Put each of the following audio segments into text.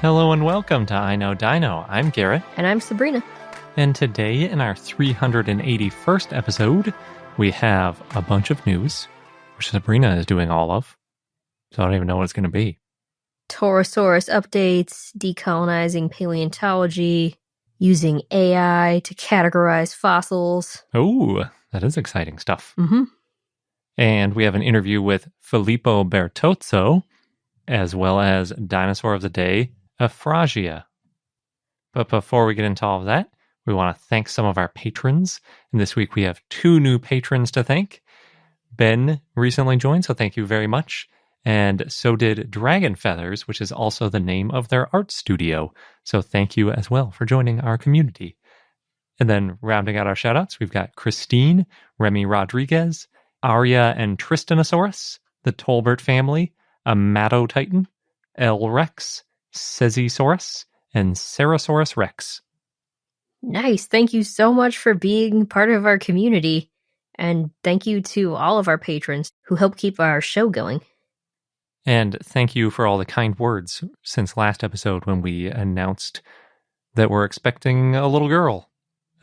Hello and welcome to I Know Dino. I'm Garrett. And I'm Sabrina. And today, in our 381st episode, we have a bunch of news, which Sabrina is doing all of. So I don't even know what it's going to be. Torosaurus updates, decolonizing paleontology, using AI to categorize fossils. Oh, that is exciting stuff. Mm-hmm. And we have an interview with Felipo Bertozzo, as well as Dinosaur of the Day, Efraasia. But before we get into all of that, we want to thank some of our patrons. And this week we have 2 new patrons to thank. Ben recently joined, so thank you very much. And so did Dragon Feathers, which is also the name of their art studio. So thank you as well for joining our community. And then rounding out our shoutouts, we've got Christine, Remy Rodriguez, Arya and Tristanosaurus, the Tolbert family, Amato Titan, L. Rex, Cezisaurus, and Cerosaurus Rex. Nice. Thank you so much for being part of our community. And thank you to all of our patrons who help keep our show going. And thank you for all the kind words since last episode when we announced that we're expecting a little girl.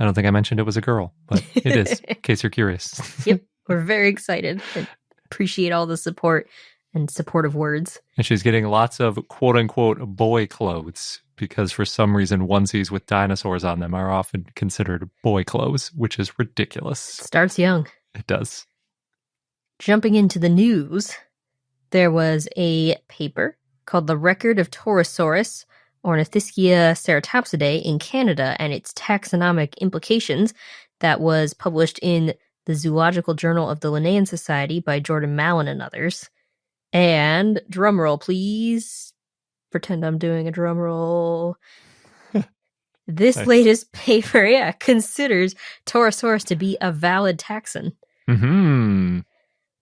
I don't think I mentioned it was a girl, but it is, in case you're curious. Yep. We're very excited and appreciate all the support and supportive words. And she's getting lots of quote-unquote boy clothes because for some reason onesies with dinosaurs on them are often considered boy clothes, which is ridiculous. It starts young. It does. Jumping into the news, there was a paper called The Record of Torosaurus, Ornithischia ceratopsidae in Canada and its taxonomic implications that was published in the Zoological Journal of the Linnean Society by Jordan Mallon and others. And, drumroll please, pretend I'm doing a drumroll. This Nice. latest paper, considers Torosaurus to be a valid taxon. Mm-hmm.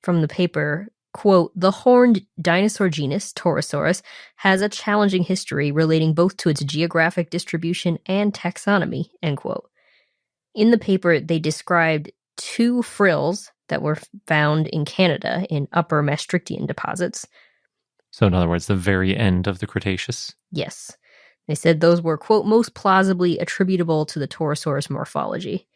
From the paper, quote, the horned dinosaur genus, Torosaurus, has a challenging history relating both to its geographic distribution and taxonomy, end quote. In the paper, they described 2 frills that were found in Canada in upper Maastrichtian deposits. So in other words, the very end of the Cretaceous? Yes. They said those were, quote, most plausibly attributable to the Torosaurus morphology.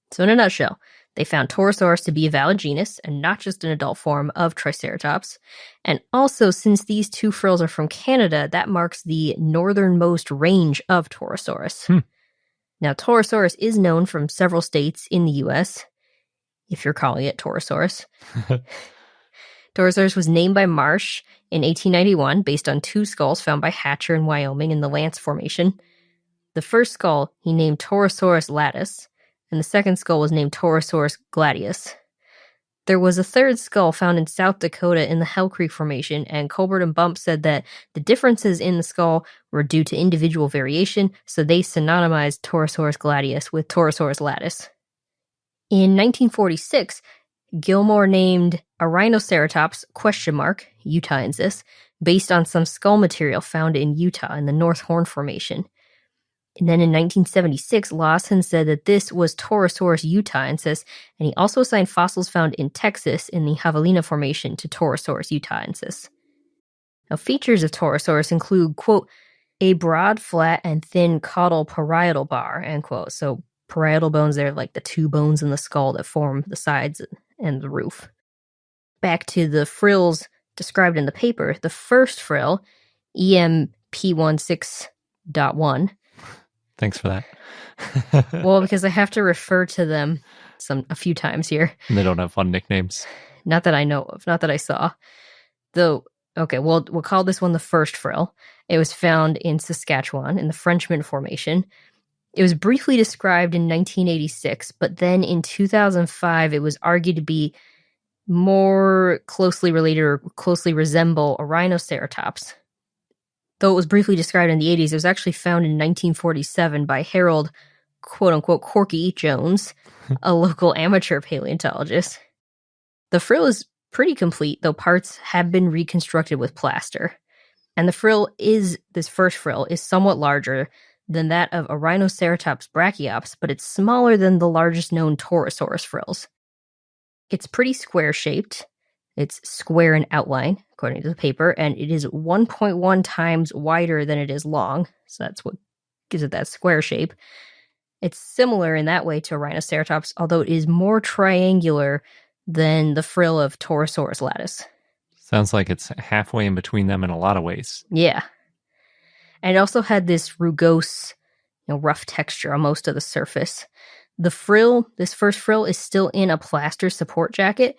So in a nutshell, they found Torosaurus to be a valid genus and not just an adult form of Triceratops. And also, since these 2 frills are from Canada, that marks the northernmost range of Torosaurus. Now, Torosaurus is known from several states in the U.S., if you're calling it Torosaurus. Torosaurus was named by Marsh in 1891 based on 2 skulls found by Hatcher in Wyoming in the Lance Formation. The first skull he named Torosaurus latus, and the second skull was named Torosaurus gladius. There was a third skull found in South Dakota in the Hell Creek Formation, and Colbert and Bump said that the differences in the skull were due to individual variation, so they synonymized Torosaurus gladius with Torosaurus latus. In 1946, Gilmore named a Rhinoceratops Utahensis based on some skull material found in Utah in the North Horn Formation. And then in 1976, Lawson said that this was Torosaurus utahensis, and he also assigned fossils found in Texas in the Javelina Formation to Torosaurus utahensis. Now, features of Torosaurus include, quote, a broad, flat, and thin caudal parietal bar, end quote. So parietal bones, they're like the 2 bones in the skull that form the sides and the roof. Back to the frills described in the paper, the first frill, EMP16.1. Thanks for that. Well, because I have to refer to them a few times here. And they don't have fun nicknames. Not that I know of, not that I saw. Though, okay, we'll call this one the first frill. It was found in Saskatchewan in the Frenchman Formation. It was briefly described in 1986, but then in 2005, it was argued to be more closely related or closely resemble a Rhinoceratops. Though it was briefly described in the 80s, it was actually found in 1947 by Harold, quote-unquote, Corky Jones, a local amateur paleontologist. The frill is pretty complete, though parts have been reconstructed with plaster. And this first frill is somewhat larger than that of a Rhinoceratops brachiops, but it's smaller than the largest known Torosaurus frills. It's pretty square-shaped, It's square in outline, according to the paper, and it is 1.1 times wider than it is long. So that's what gives it that square shape. It's similar in that way to Rhinoceratops, although it is more triangular than the frill of Torosaurus lattice. Sounds like it's halfway in between them in a lot of ways. Yeah. And it also had this rugose, rough texture on most of the surface. The frill, this first frill, is still in a plaster support jacket,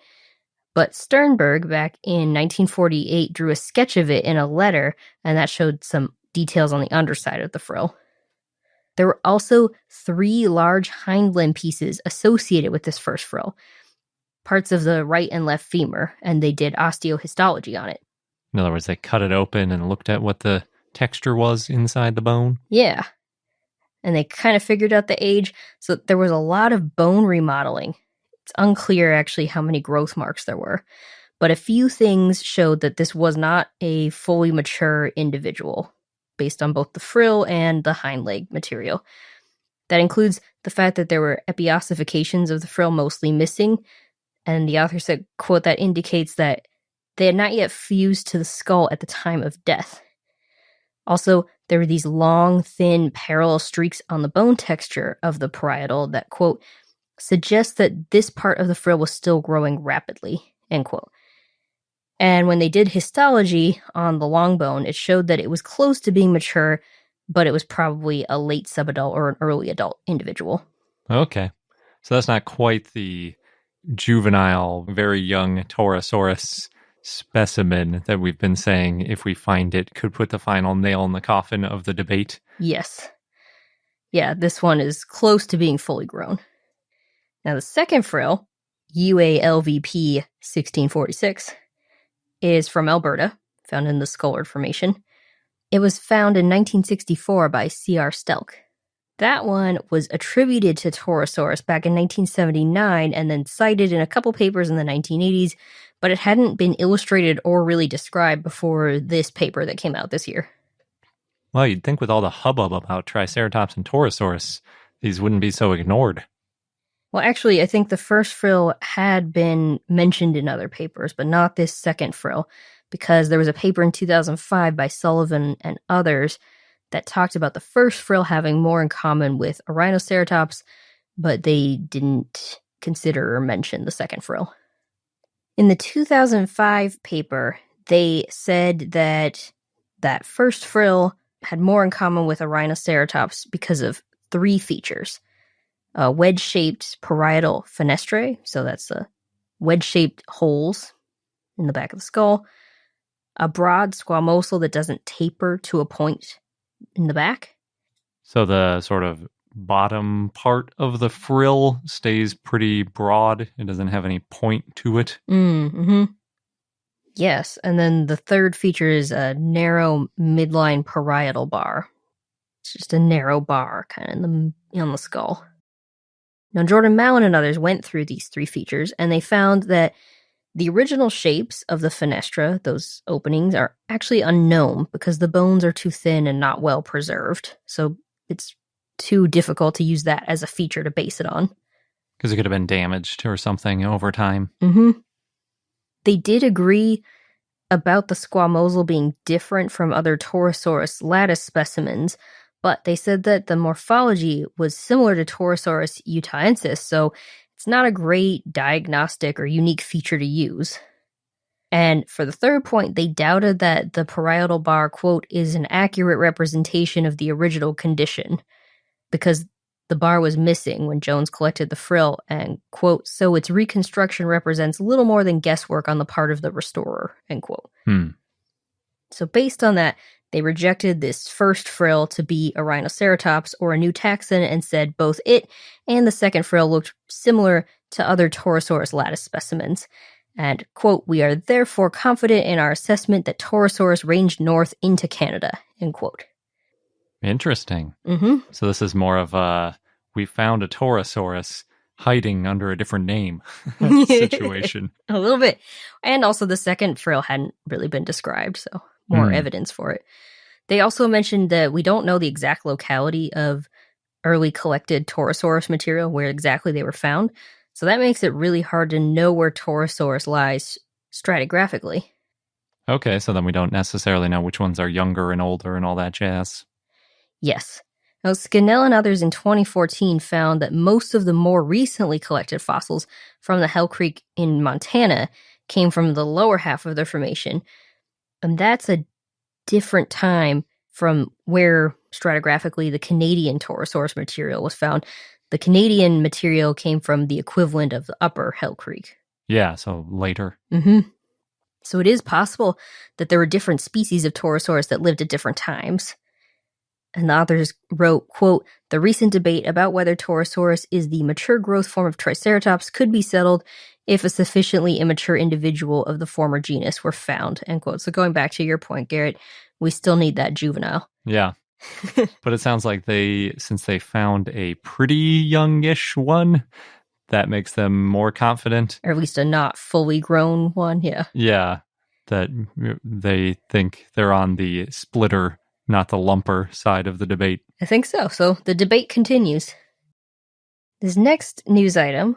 but Sternberg, back in 1948, drew a sketch of it in a letter, and that showed some details on the underside of the frill. There were also 3 large hind limb pieces associated with this first frill, parts of the right and left femur, and they did osteohistology on it. In other words, they cut it open and looked at what the texture was inside the bone? Yeah. And they kind of figured out the age, so there was a lot of bone remodeling. It's unclear, actually, how many growth marks there were, but a few things showed that this was not a fully mature individual, based on both the frill and the hind leg material. That includes the fact that there were epiossifications of the frill mostly missing, and the author said, quote, that indicates that they had not yet fused to the skull at the time of death. Also, there were these long, thin, parallel streaks on the bone texture of the parietal that, quote, suggests that this part of the frill was still growing rapidly, end quote. And when they did histology on the long bone, it showed that it was close to being mature, but it was probably a late subadult or an early adult individual. Okay. So that's not quite the juvenile, very young Taurosaurus specimen that we've been saying, if we find it, could put the final nail in the coffin of the debate. Yes. Yeah, this one is close to being fully grown. Now, the second frill, UALVP 1646, is from Alberta, found in the Scullard Formation. It was found in 1964 by C.R. Stelk. That one was attributed to Torosaurus back in 1979 and then cited in a couple papers in the 1980s, but it hadn't been illustrated or really described before this paper that came out this year. Well, you'd think with all the hubbub about Triceratops and Torosaurus, these wouldn't be so ignored. Well, actually, I think the first frill had been mentioned in other papers, but not this second frill, because there was a paper in 2005 by Sullivan and others that talked about the first frill having more in common with a Rhinoceratops, but they didn't consider or mention the second frill. In the 2005 paper, they said that that first frill had more in common with a Rhinoceratops because of 3 features. A wedge-shaped parietal fenestrae, so that's the wedge-shaped holes in the back of the skull. A broad squamosal that doesn't taper to a point in the back. So the sort of bottom part of the frill stays pretty broad. It doesn't have any point to it. Mm-hmm. Yes, and then the third feature is a narrow midline parietal bar. It's just a narrow bar kind of on the skull. Now, Jordan Mallon and others went through these 3 features, and they found that the original shapes of the fenestra, those openings, are actually unknown because the bones are too thin and not well preserved. So it's too difficult to use that as a feature to base it on. Because it could have been damaged or something over time. Mm-hmm. They did agree about the squamosal being different from other Torosaurus lattice specimens, but they said that the morphology was similar to Torosaurus utahensis, so it's not a great diagnostic or unique feature to use. And for the third point, they doubted that the parietal bar, quote, is an accurate representation of the original condition, because the bar was missing when Jones collected the frill, and, quote, so its reconstruction represents little more than guesswork on the part of the restorer, end quote. So based on that, they rejected this first frill to be a Rhinoceratops or a new taxon and said both it and the second frill looked similar to other Torosaurus lattice specimens. And, quote, we are therefore confident in our assessment that Torosaurus ranged north into Canada, end quote. Interesting. Mm-hmm. So this is more of a, we found a Torosaurus hiding under a different name situation. A little bit. And also the second frill hadn't really been described, so more evidence for it. They also mentioned that we don't know the exact locality of early collected Torosaurus material, where exactly they were found. So that makes it really hard to know where Torosaurus lies stratigraphically. Okay, so then we don't necessarily know which ones are younger and older and all that jazz. Yes. Now, Scannell and others in 2014 found that most of the more recently collected fossils from the Hell Creek in Montana came from the lower half of the formation, and that's a different time from where stratigraphically the Canadian Torosaurus material was found. The Canadian material came from the equivalent of the upper Hell Creek. Yeah, so later. So it is possible that there were different species of Torosaurus that lived at different times. And the authors wrote, quote, "The recent debate about whether Torosaurus is the mature growth form of Triceratops could be settled if a sufficiently immature individual of the former genus were found," end quote. So going back to your point, Garrett, we still need that juvenile. Yeah. But it sounds like since they found a pretty youngish one, that makes them more confident. Or at least a not fully grown one, yeah. Yeah, that they think they're on the splitter, not the lumper side of the debate. I think so. So the debate continues. This next news item,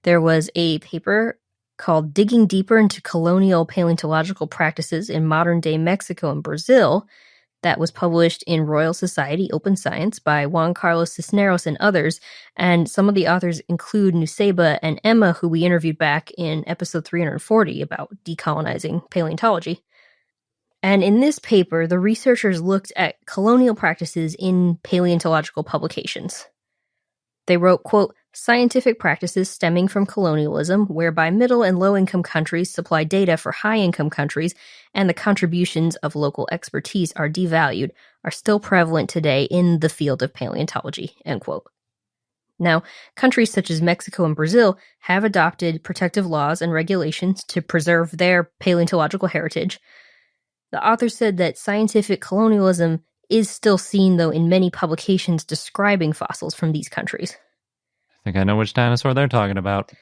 there was a paper called Digging Deeper into Colonial Paleontological Practices in Modern-Day Mexico and Brazil that was published in Royal Society Open Science by Juan Carlos Cisneros and others. And some of the authors include Nuseba and Emma, who we interviewed back in episode 340 about decolonizing paleontology. And in this paper, the researchers looked at colonial practices in paleontological publications. They wrote, quote, "Scientific practices stemming from colonialism, whereby middle and low-income countries supply data for high-income countries and the contributions of local expertise are devalued, are still prevalent today in the field of paleontology," end quote. Now, countries such as Mexico and Brazil have adopted protective laws and regulations to preserve their paleontological heritage. The author said that scientific colonialism is still seen, though, in many publications describing fossils from these countries. I think I know which dinosaur they're talking about.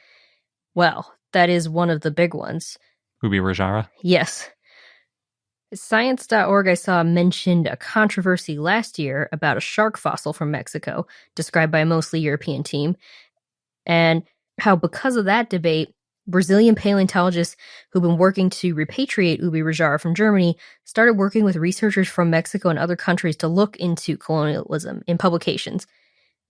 Well, that is one of the big ones. Ubirajara? Yes. Science.org I saw mentioned a controversy last year about a shark fossil from Mexico, described by a mostly European team, and how because of that debate, Brazilian paleontologists who've been working to repatriate Ubirajara from Germany started working with researchers from Mexico and other countries to look into colonialism in publications.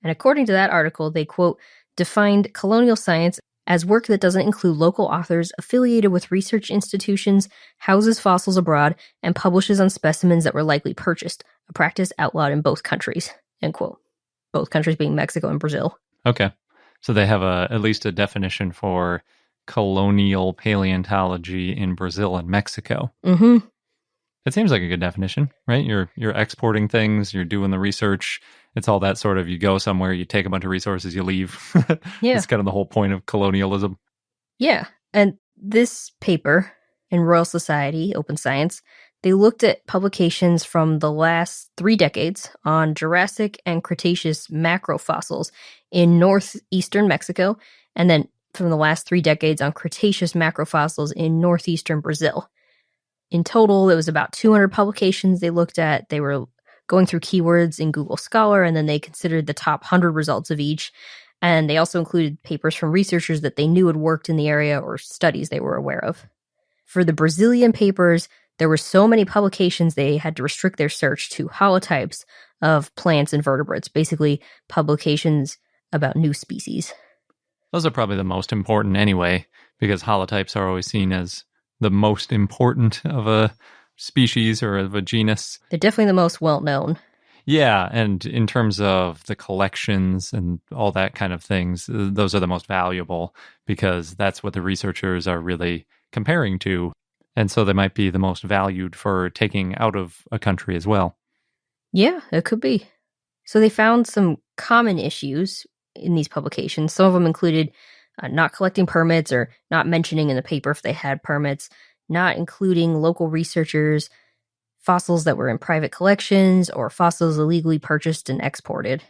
And according to that article, they, quote, "defined colonial science as work that doesn't include local authors, affiliated with research institutions, houses fossils abroad, and publishes on specimens that were likely purchased, a practice outlawed in both countries," end quote. Both countries being Mexico and Brazil. Okay. So they have at least a definition for colonial paleontology in Brazil and Mexico. It seems like a good definition, right? You're exporting things, you're doing the research. It's all that sort of, you go somewhere, you take a bunch of resources, you leave. Yeah. It's kind of the whole point of colonialism. Yeah. And this paper in Royal Society Open Science, they looked at publications from the last 3 decades on Jurassic and Cretaceous macrofossils in northeastern Mexico, and then from the last 3 decades on Cretaceous macrofossils in northeastern Brazil. In total, it was about 200 publications they looked at. They were going through keywords in Google Scholar, and then they considered the top 100 results of each. And they also included papers from researchers that they knew had worked in the area or studies they were aware of. For the Brazilian papers, there were so many publications they had to restrict their search to holotypes of plants and vertebrates, basically publications about new species. Those are probably the most important anyway, because holotypes are always seen as the most important of a species or of a genus. They're definitely the most well-known. Yeah, and in terms of the collections and all that kind of things, those are the most valuable because that's what the researchers are really comparing to. And so they might be the most valued for taking out of a country as well. Yeah, it could be. So they found some common issues in these publications. Some of them included not collecting permits or not mentioning in the paper if they had permits, not including local researchers, fossils that were in private collections, or fossils illegally purchased and exported.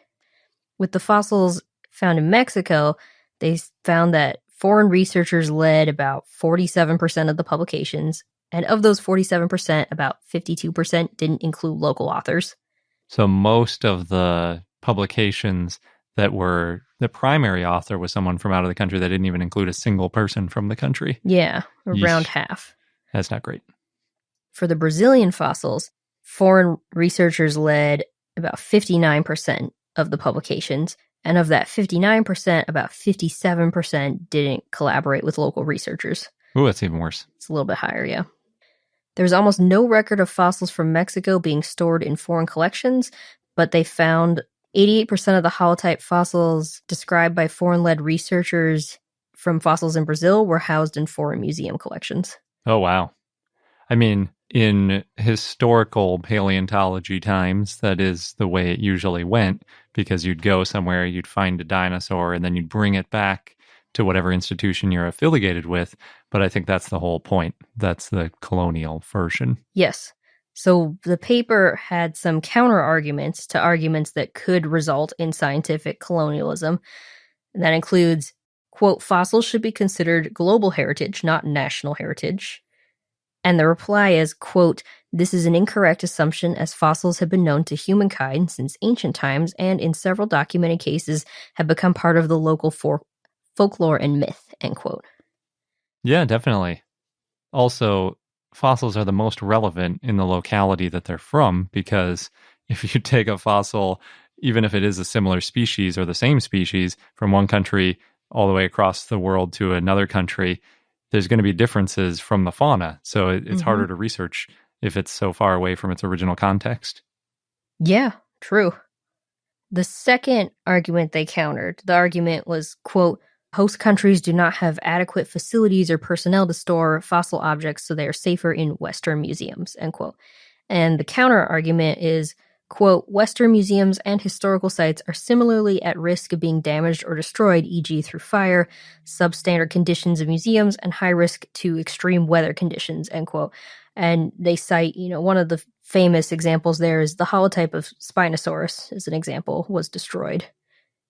With the fossils found in Mexico, they found that foreign researchers led about 47% of the publications, and of those 47%, about 52% didn't include local authors. So most of the publications that were, the primary author was someone from out of the country that didn't even include a single person from the country. Yeah, around Yeesh. half. That's not great. For the Brazilian fossils, foreign researchers led about 59% of the publications, and of that 59%, about 57% didn't collaborate with local researchers. Ooh, that's even worse. It's a little bit higher, yeah. There's almost no record of fossils from Mexico being stored in foreign collections, but they found 88% of the holotype fossils described by foreign-led researchers from fossils in Brazil were housed in foreign museum collections. Oh, wow. I mean, in historical paleontology times, that is the way it usually went, because you'd go somewhere, you'd find a dinosaur, and then you'd bring it back to whatever institution you're affiliated with. But I think that's the whole point. That's the colonial version. Yes. So the paper had some counter arguments to arguments that could result in scientific colonialism. And that includes, quote, fossils should be considered global heritage, not national heritage. And the reply is, quote, this is an incorrect assumption as fossils have been known to humankind since ancient times and in several documented cases have become part of the local folklore and myth, end quote. Yeah, definitely. Also, fossils are the most relevant in the locality that they're from, because if you take a fossil, even if it is a similar species or the same species, from one country all the way across the world to another country, there's going to be differences from the fauna. So it's harder to research if it's so far away from its original context. Yeah, true. The second argument they countered, the argument was, quote, host countries do not have adequate facilities or personnel to store fossil objects, so they are safer in Western museums, end quote. And the counter argument is, quote, Western museums and historical sites are similarly at risk of being damaged or destroyed, e.g. through fire, substandard conditions of museums, and high risk to extreme weather conditions, end quote. And they cite, one of the famous examples there is the holotype of Spinosaurus, as an example, was destroyed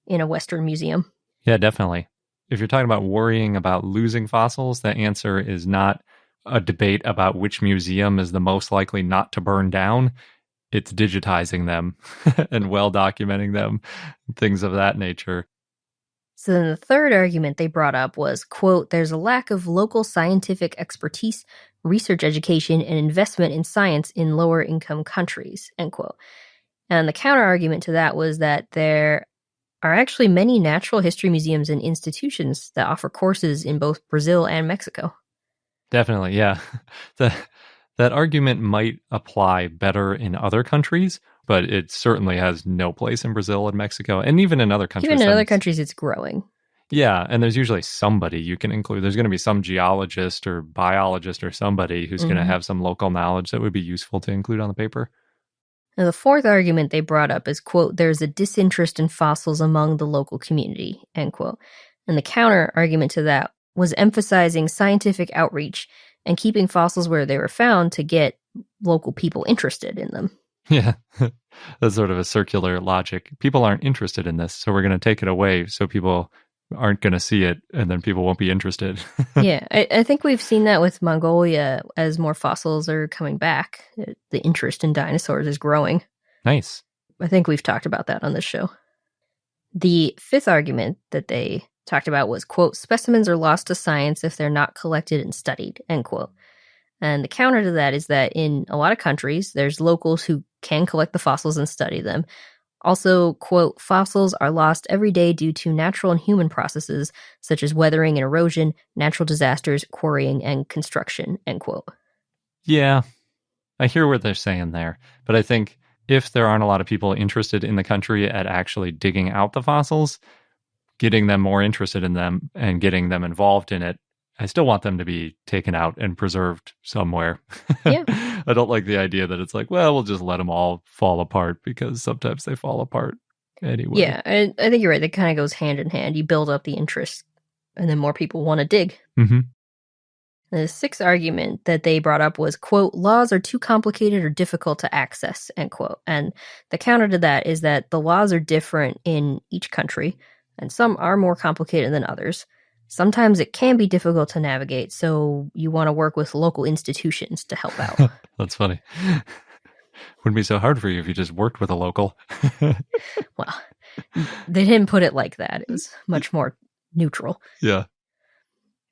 in a Western museum. Yeah, definitely. If you're talking about worrying about losing fossils, the answer is not a debate about which museum is the most likely not to burn down. It's digitizing them and well documenting them, things of that nature. So then the third argument they brought up was, quote, there's a lack of local scientific expertise, research education, and investment in science in lower income countries, end quote. And the counter argument to that was that there are actually many natural history museums and institutions that offer courses in both Brazil and Mexico. Definitely, yeah. That argument might apply better in other countries, but it certainly has no place in Brazil and Mexico, and even in other countries. Even in other countries, it's growing. Yeah, and there's usually somebody you can include. There's going to be some geologist or biologist or somebody who's going to have some local knowledge that would be useful to include on the paper. Now, the fourth argument they brought up is, quote, there's a disinterest in fossils among the local community, end quote. And the counter argument to that was emphasizing scientific outreach and keeping fossils where they were found to get local people interested in them. Yeah, that's sort of a circular logic. People aren't interested in this, so we're going to take it away so people aren't going to see it, and then people won't be interested. Yeah, I think we've seen that with Mongolia as more fossils are coming back. The interest in dinosaurs is growing. Nice. I think we've talked about that on this show. The fifth argument that they talked about was, quote, specimens are lost to science if they're not collected and studied, end quote. And the counter to that is that in a lot of countries, there's locals who can collect the fossils and study them. Also, quote, fossils are lost every day due to natural and human processes such as weathering and erosion, natural disasters, quarrying, and construction, end quote. Yeah, I hear what they're saying there, but I think if there aren't a lot of people interested in the country at actually digging out the fossils, getting them more interested in them and getting them involved in it, I still want them to be taken out and preserved somewhere. Yeah. I don't like the idea that it's like, well, we'll just let them all fall apart, because sometimes they fall apart anyway. Yeah, I think you're right. That kind of goes hand in hand. You build up the interest, and then more people want to dig. Mm-hmm. The sixth argument that they brought up was, quote, laws are too complicated or difficult to access, end quote. And the counter to that is that the laws are different in each country, and some are more complicated than others. Sometimes it can be difficult to navigate, so you want to work with local institutions to help out. That's funny. Wouldn't be so hard for you if you just worked with a local. Well, They didn't put it like that. It was much more neutral. Yeah.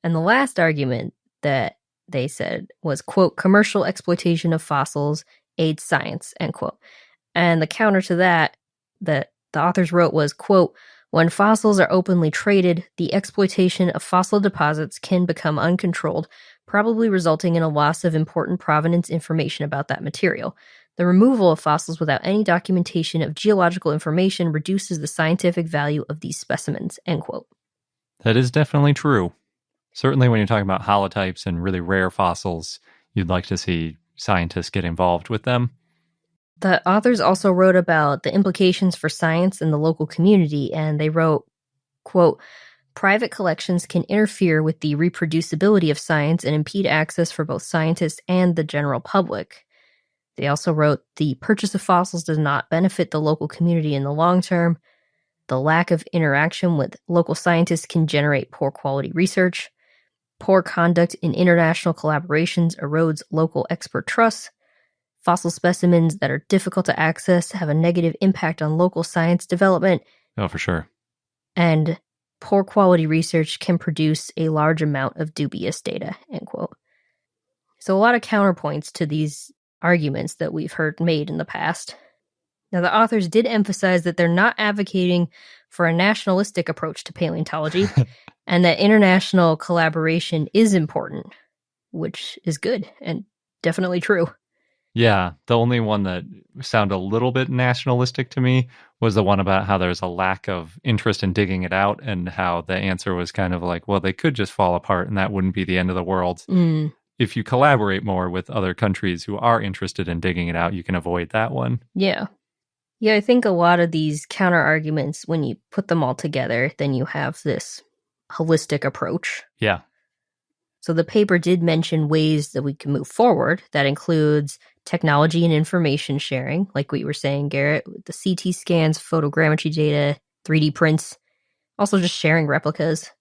And the last argument that they said was, quote, commercial exploitation of fossils aids science, end quote. And the counter to that the authors wrote was, quote, when fossils are openly traded, the exploitation of fossil deposits can become uncontrolled, probably resulting in a loss of important provenance information about that material. The removal of fossils without any documentation of geological information reduces the scientific value of these specimens, end quote. That is definitely true. Certainly when you're talking about holotypes and really rare fossils, you'd like to see scientists get involved with them. The authors also wrote about the implications for science and the local community, and they wrote, quote, private collections can interfere with the reproducibility of science and impede access for both scientists and the general public. They also wrote, the purchase of fossils does not benefit the local community in the long term. The lack of interaction with local scientists can generate poor quality research. Poor conduct in international collaborations erodes local expert trust. Fossil specimens that are difficult to access have a negative impact on local science development. Oh, for sure. And poor quality research can produce a large amount of dubious data, end quote. So a lot of counterpoints to these arguments that we've heard made in the past. Now, the authors did emphasize that they're not advocating for a nationalistic approach to paleontology and that international collaboration is important, which is good and definitely true. Yeah, the only one that sounded a little bit nationalistic to me was the one about how there's a lack of interest in digging it out and how the answer was kind of like, well, they could just fall apart and that wouldn't be the end of the world. If you collaborate more with other countries who are interested in digging it out, you can avoid that one. Yeah. Yeah, I think a lot of these counter arguments, when you put them all together, then you have this holistic approach. Yeah. So the paper did mention ways that we can move forward. That includes technology and information sharing, like we were saying, Garrett, with the CT scans, photogrammetry data, 3D prints, also just sharing replicas.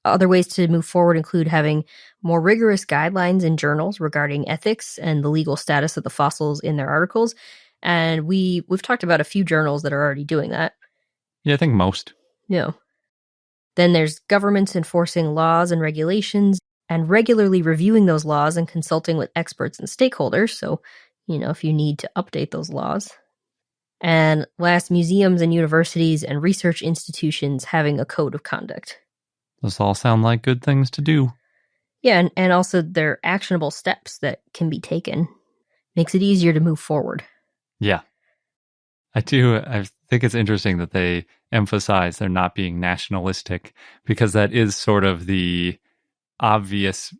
Other ways to move forward include having more rigorous guidelines in journals regarding ethics and the legal status of the fossils in their articles. And we've talked about a few journals that are already doing that. Yeah, I think most. Yeah. Then there's governments enforcing laws and regulations and regularly reviewing those laws and consulting with experts and stakeholders. So, if you need to update those laws. And last, museums and universities and research institutions having a code of conduct. Those all sound like good things to do. Yeah, and also they're actionable steps that can be taken. Makes it easier to move forward. Yeah. I think it's interesting that they emphasize they're not being nationalistic, because that is sort of the obvious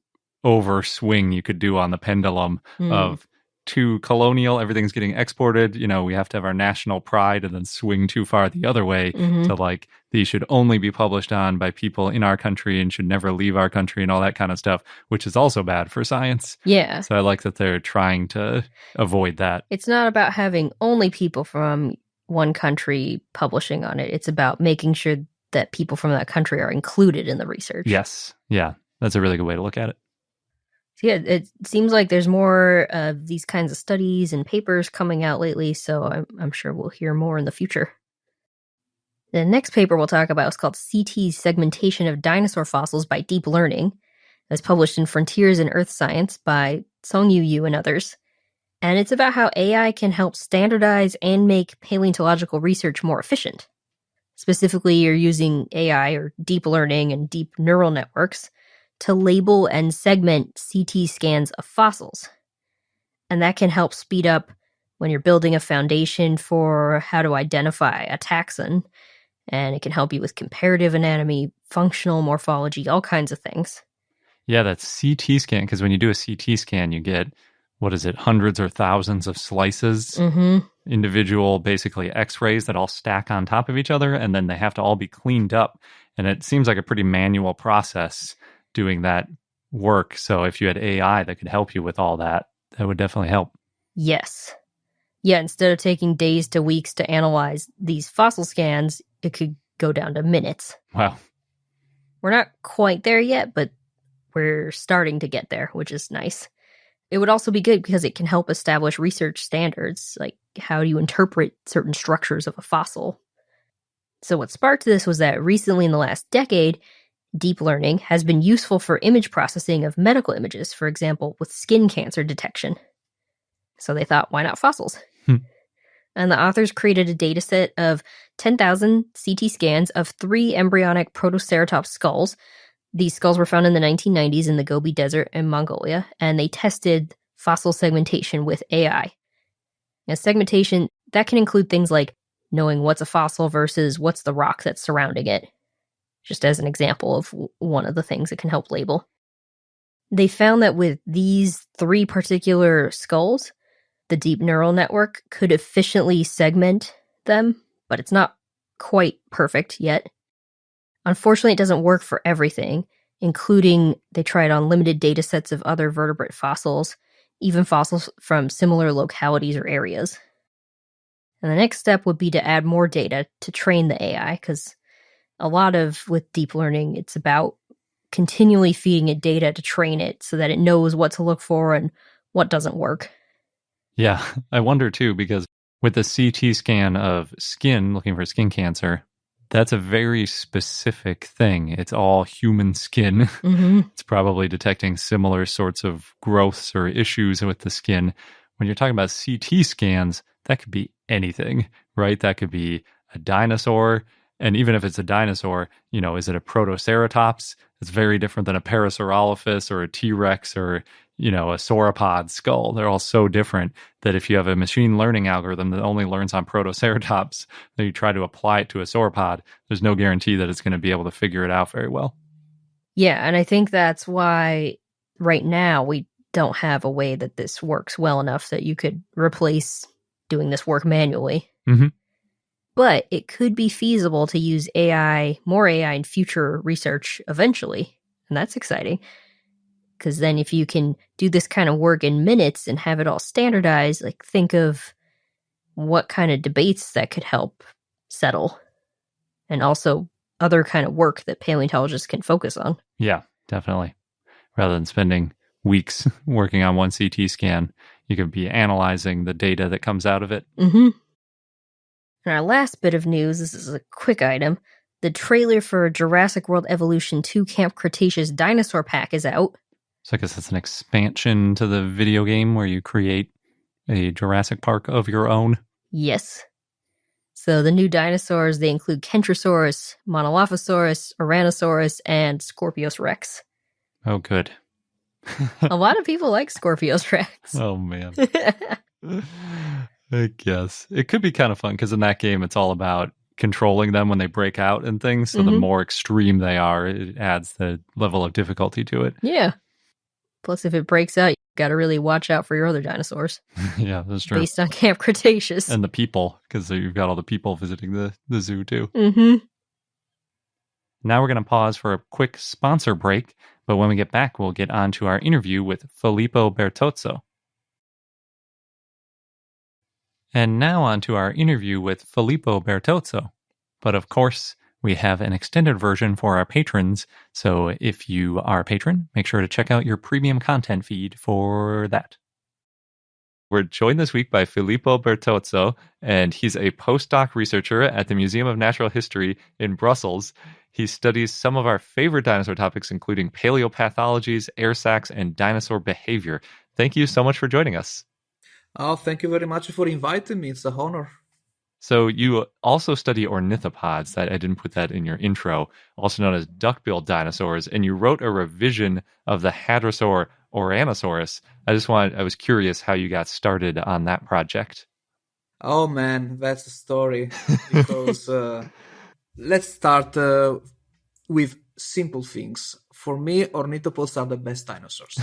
overswing you could do on the pendulum of too colonial, everything's getting exported, we have to have our national pride, and then swing too far the other way to like, these should only be published on by people in our country and should never leave our country and all that kind of stuff, which is also bad for science. Yeah. So I like that they're trying to avoid that. It's not about having only people from one country publishing on it. It's about making sure that people from that country are included in the research. Yes. Yeah. That's a really good way to look at it. Yeah, it seems like there's more of these kinds of studies and papers coming out lately, so I'm sure we'll hear more in the future. The next paper we'll talk about is called CT Segmentation of Dinosaur Fossils by Deep Learning. That's published in Frontiers in Earth Science by Songyu Yu and others. And it's about how AI can help standardize and make paleontological research more efficient. Specifically, you're using AI or deep learning and deep neural networks to label and segment CT scans of fossils. And that can help speed up when you're building a foundation for how to identify a taxon. And it can help you with comparative anatomy, functional morphology, all kinds of things. Yeah, that's CT scan, because when you do a CT scan, you get, hundreds or thousands of slices, individual, basically X-rays that all stack on top of each other, and then they have to all be cleaned up. And it seems like a pretty manual process doing that work. So if you had AI that could help you with all that, that would definitely help. Yes. Yeah, instead of taking days to weeks to analyze these fossil scans, it could go down to minutes. Wow. We're not quite there yet, but we're starting to get there, which is nice. It would also be good because it can help establish research standards, like how do you interpret certain structures of a fossil. So what sparked this was that recently in the last decade, deep learning has been useful for image processing of medical images, for example, with skin cancer detection. So they thought, why not fossils? And the authors created a data set of 10,000 CT scans of 3 embryonic Protoceratops skulls. These skulls were found in the 1990s in the Gobi Desert in Mongolia, and they tested fossil segmentation with AI. Now, segmentation, that can include things like knowing what's a fossil versus what's the rock that's surrounding it, just as an example of one of the things it can help label. They found that with these 3 particular skulls, the deep neural network could efficiently segment them, but it's not quite perfect yet. Unfortunately, it doesn't work for everything, including they tried on limited data sets of other vertebrate fossils, even fossils from similar localities or areas. And the next step would be to add more data to train the AI, because a lot of, with deep learning, it's about continually feeding it data to train it so that it knows what to look for and what doesn't work. Yeah, I wonder too, because with the CT scan of skin, looking for skin cancer, that's a very specific thing. It's all human skin. It's probably detecting similar sorts of growths or issues with the skin. When you're talking about CT scans, that could be anything, right? That could be a dinosaur. And even if it's a dinosaur, is it a Protoceratops? It's very different than a Parasaurolophus or a T-Rex or, a sauropod skull. They're all so different that if you have a machine learning algorithm that only learns on Protoceratops, then you try to apply it to a sauropod, there's no guarantee that it's going to be able to figure it out very well. Yeah, and I think that's why right now we don't have a way that this works well enough that you could replace doing this work manually. But it could be feasible to use more AI in future research eventually. And that's exciting. Because then if you can do this kind of work in minutes and have it all standardized, think of what kind of debates that could help settle. And also other kind of work that paleontologists can focus on. Yeah, definitely. Rather than spending weeks working on one CT scan, you could be analyzing the data that comes out of it. And our last bit of news, this is a quick item. The trailer for Jurassic World Evolution 2 Camp Cretaceous Dinosaur Pack is out. So I guess it's an expansion to the video game where you create a Jurassic Park of your own. Yes. So the new dinosaurs, they include Kentrosaurus, Monolophosaurus, Rhinosaurus, and Scorpios Rex. Oh, good. A lot of people like Scorpios Rex. Oh, man. I guess. It could be kind of fun because in that game, it's all about controlling them when they break out and things. So the more extreme they are, it adds the level of difficulty to it. Yeah. Plus, if it breaks out, you got to really watch out for your other dinosaurs. Yeah, that's true. Based on Camp Cretaceous. And the people, because you've got all the people visiting the zoo too. Now we're going to pause for a quick sponsor break, but when we get back, we'll get on to our interview with Filippo Bertozzo. And now on to our interview with Filippo Bertozzo. But of course, we have an extended version for our patrons, so if you are a patron, make sure to check out your premium content feed for that. We're joined this week by Filippo Bertozzo, and he's a postdoc researcher at the Museum of Natural History in Brussels. He studies some of our favorite dinosaur topics, including paleopathologies, air sacs, and dinosaur behavior. Thank you so much for joining us. Oh, thank you very much for inviting me. It's an honor. So you also study ornithopods. I didn't put that in your intro, also known as duck-billed dinosaurs, and you wrote a revision of the hadrosaur Rhinosaurus. I was curious how you got started on that project. Oh man, that's a story. Because let's start with simple things. For me, ornithopods are the best dinosaurs.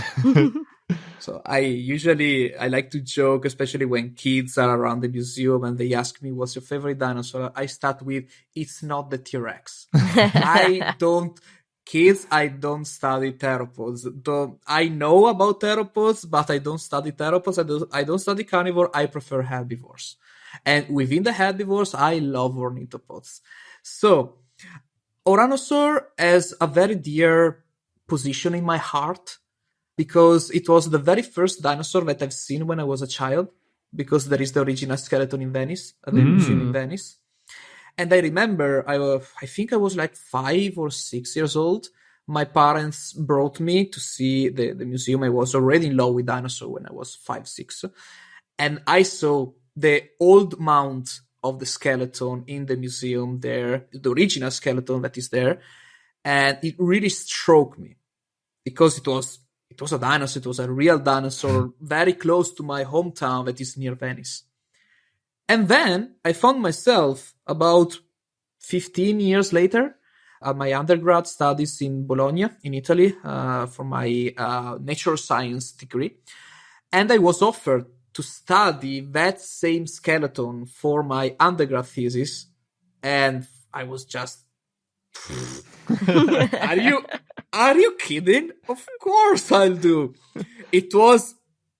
So I like to joke, especially when kids are around the museum and they ask me, what's your favorite dinosaur? I start with, it's not the T-Rex. I don't study theropods. I know about theropods, but I don't study theropods. I don't study carnivore. I prefer herbivores. And within the herbivores, I love ornithopods. So Rhinosaur has a very dear position in my heart, because it was the very first dinosaur that I've seen when I was a child, because there is the original skeleton in Venice, at the museum in Venice. And I remember, I think I was like 5 or 6 years old. My parents brought me to see the museum. I was already in love with dinosaurs when I was 5, 6. And I saw the old mount of the skeleton in the museum there, the original skeleton that is there. And it really struck me because it was a dinosaur. It was a real dinosaur very close to my hometown that is near Venice. And then I found myself about 15 years later at my undergrad studies in Bologna, in Italy, for my natural science degree. And I was offered to study that same skeleton for my undergrad thesis. And I was just, are you kidding? Of course I'll do. It was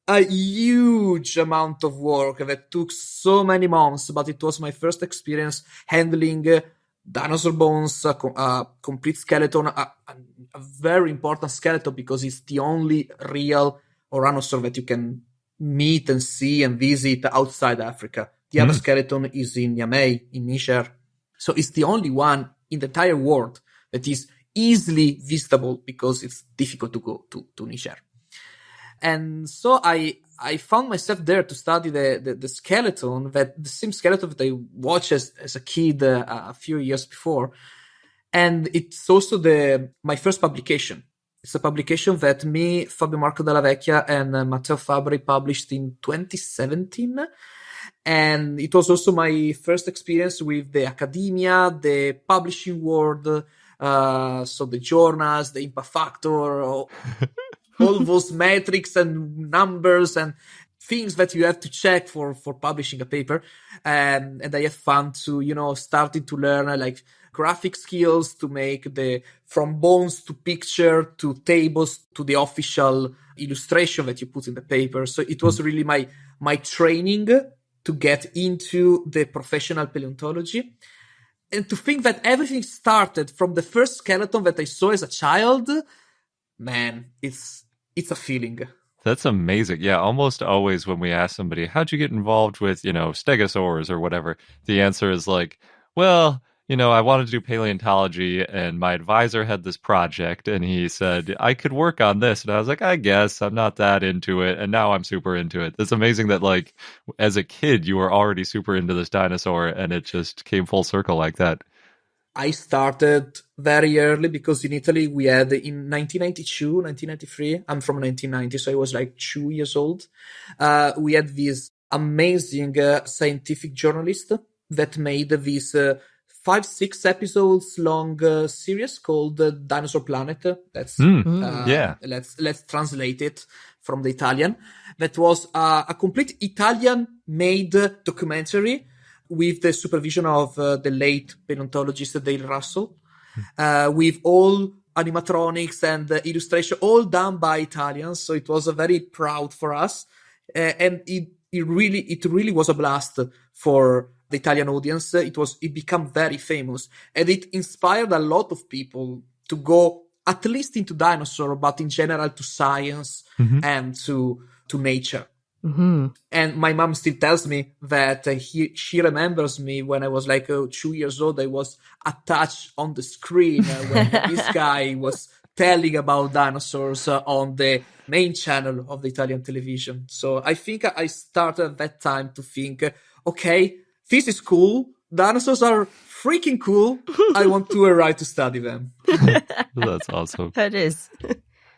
a huge amount of work that took so many months, but it was my first experience handling dinosaur bones, a complete skeleton, a very important skeleton because it's the only real Rhinosaur that you can meet and see and visit outside Africa. The other skeleton is in Niamey, in Niger. So it's the only one in the entire world that is easily visitable because it's difficult to go to Niger. And so I found myself there to study the skeleton, the same skeleton that I watched as a kid a few years before. And it's also my first publication. It's a publication that me, Fabio Marco Della Vecchia, and Matteo Fabri published in 2017. And it was also my first experience with the academia, the publishing world, so the journals, the impact factor, all those metrics and numbers and things that you have to check for publishing a paper. And I had fun to, starting to learn like graphic skills to make from bones to picture to tables to the official illustration that you put in the paper. So it was really my training to get into the professional paleontology. And to think that everything started from the first skeleton that I saw as a child, man, it's a feeling. That's amazing. Yeah, almost always when we ask somebody, how'd you get involved with, stegosaurs or whatever, the answer is like, well, I wanted to do paleontology and my advisor had this project and he said, I could work on this. And I was like, I guess I'm not that into it. And now I'm super into it. It's amazing that like as a kid, you were already super into this dinosaur and it just came full circle like that. I started very early because in Italy we had in 1992, 1993, I'm from 1990, so I was like 2 years old. We had this amazing scientific journalist that made this 5-6 episodes long series called Dinosaur Planet. That's yeah. Let's translate it from the Italian. That was a complete Italian-made documentary with the supervision of the late paleontologist Dale Russell, with all animatronics and illustration, all done by Italians. So it was very proud for us, and it really was a blast for the Italian audience. It became very famous, and it inspired a lot of people to go at least into dinosaur, but in general to science and to nature. Mm-hmm. And my mom still tells me that she remembers me when I was like 2 years old. I was attached on the screen when this guy was telling about dinosaurs on the main channel of the Italian television. So I think I started at that time to think, okay, this is cool. Dinosaurs are freaking cool. I want to arrive to study them. That's awesome. That is.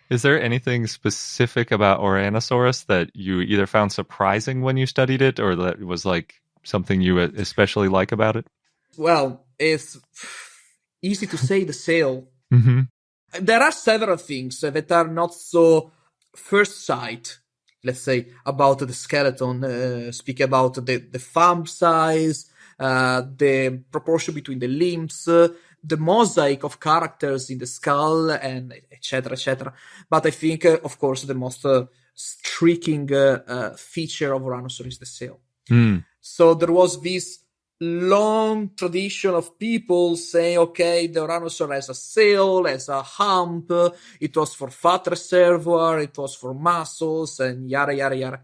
Is there anything specific about Ouranosaurus that you either found surprising when you studied it or that was like something you especially like about it? Well, it's easy to say the sail. Mm-hmm. There are several things that are not so first sight, let's say, about the skeleton. Speak about the thumb size, the proportion between the limbs, the mosaic of characters in the skull, and etc., etc. But I think, of course, the most striking feature of Rhinosaurus is the sail. So there was this long tradition of people saying, okay, the Rhinosaur has a sail, has a hump, it was for fat reservoir, it was for muscles, and yada, yada, yada.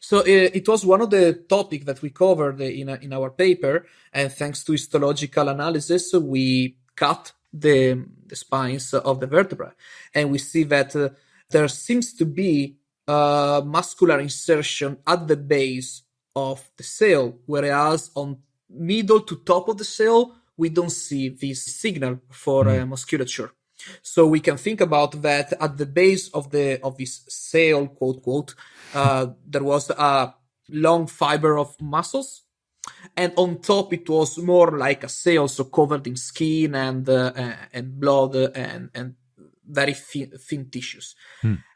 So it was one of the topics that we covered in our paper, and thanks to histological analysis, we cut the spines of the vertebra, and we see that there seems to be a muscular insertion at the base of the cell, whereas on middle to top of the cell, we don't see this signal for musculature. So we can think about that at the base of this cell, quote, quote, there was a long fiber of muscles, and on top it was more like a cell, so covered in skin and blood and very thin tissues.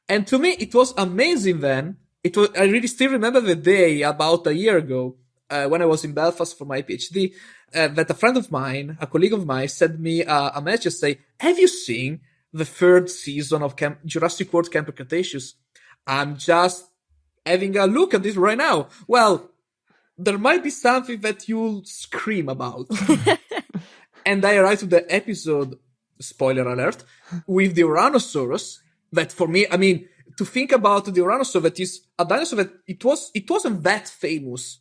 And to me, it was amazing then. I really still remember the day about a year ago when I was in Belfast for my PhD, that a friend of mine, a colleague of mine, sent me a message say, "Have you seen the third season of Jurassic World Camp Cretaceous? I'm just having a look at this right now. Well, there might be something that you'll scream about." And I arrived to the episode, spoiler alert, with the Rhinosaurus. That for me, I mean, to think about the Rhinosaur, that is a dinosaur that it wasn't that famous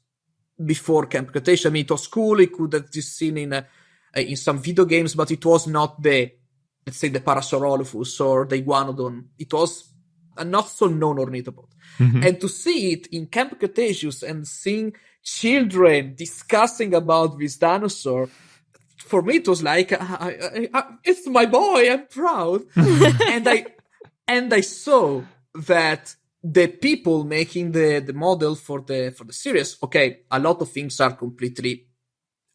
before Camp Cretaceous. I mean, it was cool. It could have been seen in some video games, but it was not let's say, the Parasaurolphus or the Iguanodon. It was a not so known ornithopod. And to see it in Camp Cretaceous and seeing children discussing about this dinosaur, for me it was like, it's my boy, I'm proud. and I saw that the people making the model for the series, okay, a lot of things are completely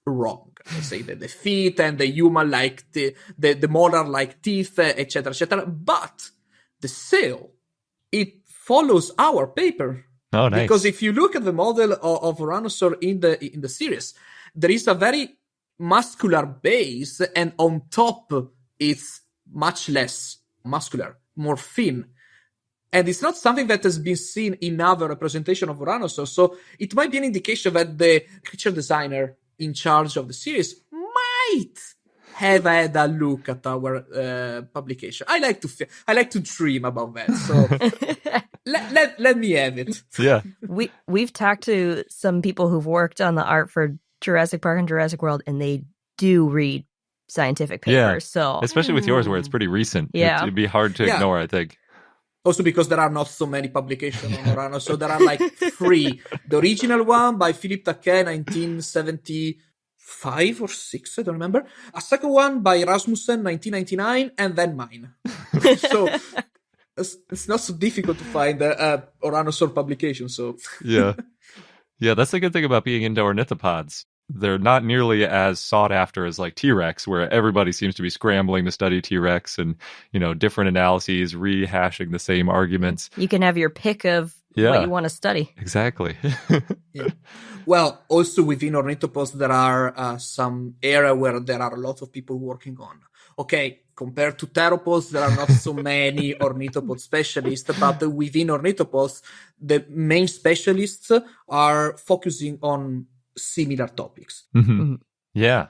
wrong. I say that the feet and the human like the molar like teeth, etc., etc. But the cell, it follows our paper. Oh, nice. Because if you look at the model of Rhinosaur in the series, there is a very muscular base, and on top it's much less muscular, more thin. And it's not something that has been seen in other representation of Rhinosaur. So it might be an indication that the creature designer in charge of the series might have had a look at our publication. I like to dream about that. So let me have it. Yeah. We've talked to some people who've worked on the art for Jurassic Park and Jurassic World, and they do read scientific papers. Yeah. So Especially with yours, where it's pretty recent. Yeah. It'd be hard to ignore, I think. Also because there are not so many publications on Rhinosaur. So there are like 3. The original one by Philippe Taquet, 1975 or 6, I don't remember. A second one by Rasmussen, 1999, and then mine. So it's not so difficult to find a Rhinosaur publication. So Yeah, that's the good thing about being into ornithopods. They're not nearly as sought after as like T-Rex, where everybody seems to be scrambling to study T-Rex and, different analyses, rehashing the same arguments. You can have your pick of what you want to study. Exactly. Yeah. Well, also within ornithopods, there are some area where there are a lot of people working on. Okay, compared to theropods, there are not so many ornithopod specialists, but within ornithopods, the main specialists are focusing on similar topics. Yeah.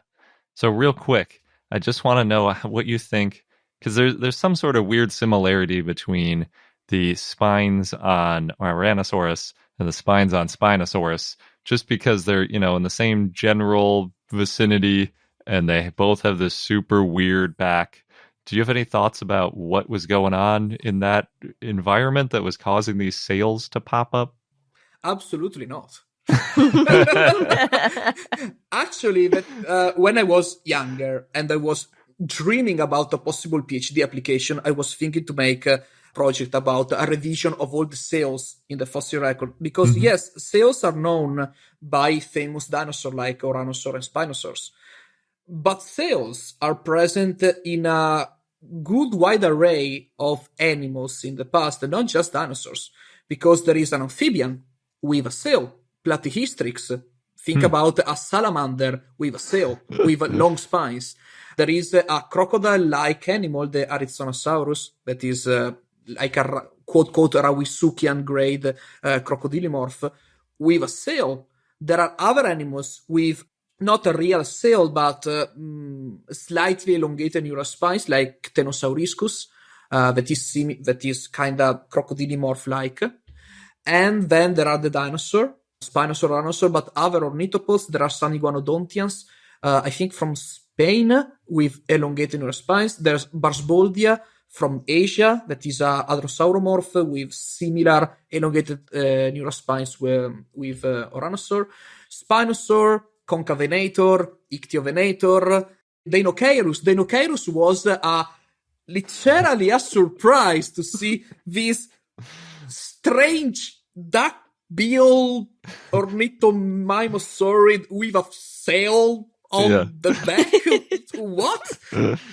So real quick, I just want to know what you think, because there's some sort of weird similarity between the spines on Rhinosaurus and the spines on Spinosaurus, just because they're, in the same general vicinity and they both have this super weird back. Do you have any thoughts about what was going on in that environment that was causing these sails to pop up? Absolutely not. Actually, when I was younger and I was dreaming about a possible PhD application, I was thinking to make a project about a revision of all the sails in the fossil record. Because yes, sails are known by famous dinosaurs like Rhinosaur and Spinosaurus. But sails are present in a good wide array of animals in the past, and not just dinosaurs. Because there is an amphibian with a sail, Platyhystrix. Think about a salamander with a sail, with long spines. There is a crocodile-like animal, the Arizonosaurus, that is like a quote-quote Rawisukian grade crocodilomorph with a sail. There are other animals with not a real sail, but slightly elongated neural spines, like Tenosauriscus, that is kind of crocodilomorph-like. And then there are the dinosaur, Spinosaur, Rhinosaur, but other ornithopods. There are some Iguanodontians, I think from Spain, with elongated neurospines. There's Barsboldia from Asia, that is a sauromorph with similar elongated neurospines with Oranosaur. Spinosaur, Concavenator, Ichthyovenator, Deinocheirus. Deinocheirus was literally a surprise to see this strange duck-bill ornithomimosaurid with a sail on the back. What?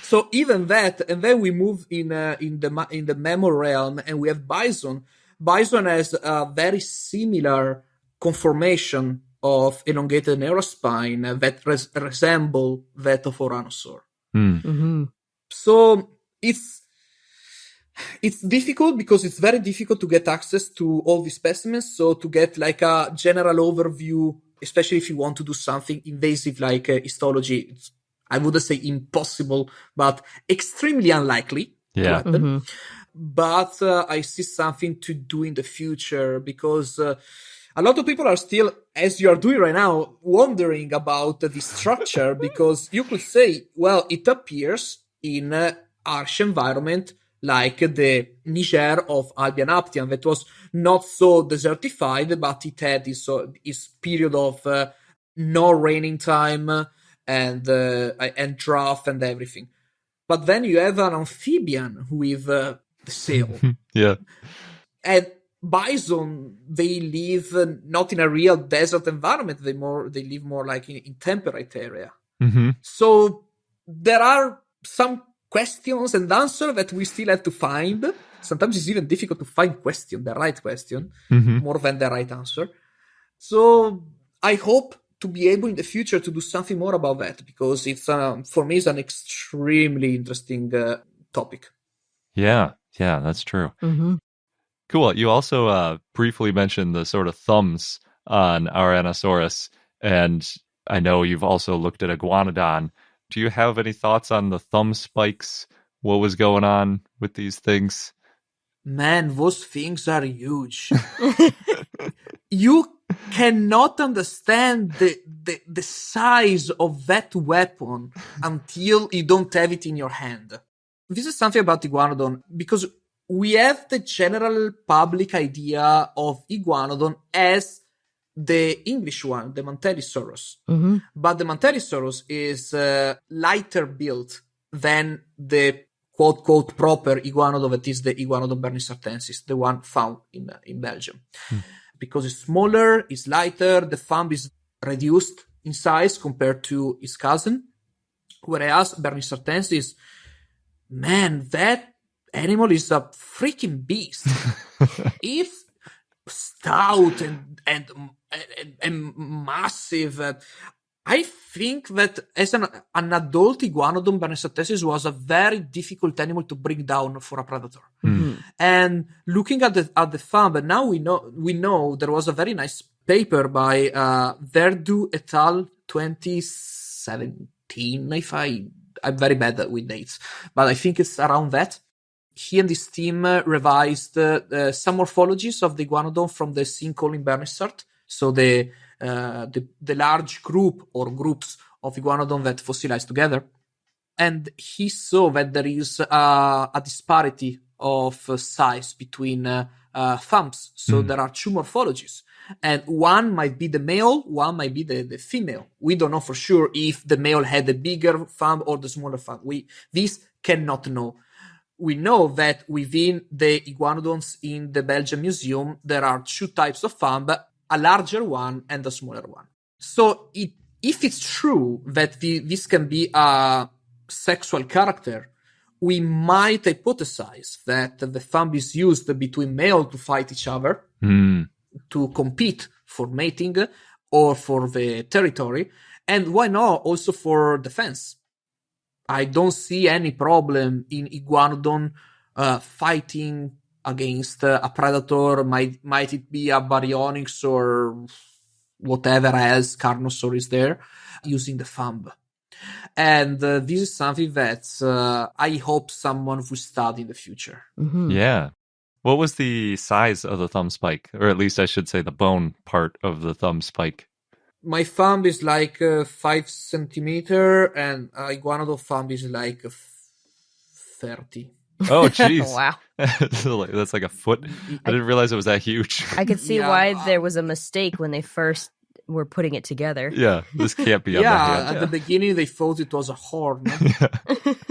So even that, and then we move in the mammal realm, and we have bison. Bison has a very similar conformation of elongated neurospine that resemble that of Oranosaur. Mm-hmm. So it's difficult because it's very difficult to get access to all these specimens. So to get like a general overview, especially if you want to do something invasive like histology, I wouldn't say impossible, but extremely unlikely to happen. Mm-hmm. But I see something to do in the future because a lot of people are still, as you are doing right now, wondering about the structure because you could say, well, it appears in harsh environment like the Niger of Albian Aptian that was not so desertified, but it had this period of no raining time and drought and everything. But then you have an amphibian with the sail. Yeah. And bison, they live not in a real desert environment. They live more like in temperate area. Mm-hmm. So there are some questions and answers that we still have to find. Sometimes it's even difficult to find the right question, more than the right answer. So I hope to be able in the future to do something more about that because it's for me it's an extremely interesting topic. Yeah, that's true. Mm-hmm. Cool. You also briefly mentioned the sort of thumbs on Rhinosaurus, and I know you've also looked at Iguanodon. Do you have any thoughts on the thumb spikes? What was going on with these things? Man, those things are huge. You cannot understand the size of that weapon until you don't have it in your hand. This is something about Iguanodon, because we have the general public idea of Iguanodon as the English one, the Mantellisaurus. Mm-hmm. But the Mantellisaurus is lighter built than the quote proper Iguanodon that is the Iguanodon bernisartensis, the one found in Belgium. Because it's smaller, it's lighter, the thumb is reduced in size compared to its cousin. Whereas bernisartensis, man, that animal is a freaking beast. It's stout and massive. I think that as an adult Iguanodon bernisartensis was a very difficult animal to bring down for a predator. Mm-hmm. And looking at the thumb, and now we know there was a very nice paper by Verdu et al. 2017. I'm very bad with dates, but I think it's around that. He and his team revised some morphologies of the Iguanodon from the Sinkhole Bernisart. So the large group or groups of Iguanodon that fossilized together. And he saw that there is a disparity of size between thumbs. So there are two morphologies. And one might be the male, one might be the female. We don't know for sure if the male had a bigger thumb or the smaller thumb. This cannot know. We know that within the Iguanodons in the Belgian Museum, there are two types of thumb, a larger one and a smaller one. So if it's true that this can be a sexual character, we might hypothesize that the thumb is used between males to fight each other, to compete for mating or for the territory, and why not also for defense. I don't see any problem in Iguanodon fighting against a predator. Might it be a Baryonyx or whatever else Carnosaur is there, using the thumb. And this is something that I hope someone will study in the future. Mm-hmm. Yeah. What was the size of the thumb spike? Or at least I should say the bone part of the thumb spike. My thumb is like 5 centimeter, and Iguanodon thumb is like 30. Oh, jeez. Wow. That's like a foot. I didn't realize it was that huge. I could see Yeah. why there was a mistake when they first were putting it together. Yeah, this can't be on the Yeah, hand. at the beginning they thought it was a horn. Yeah.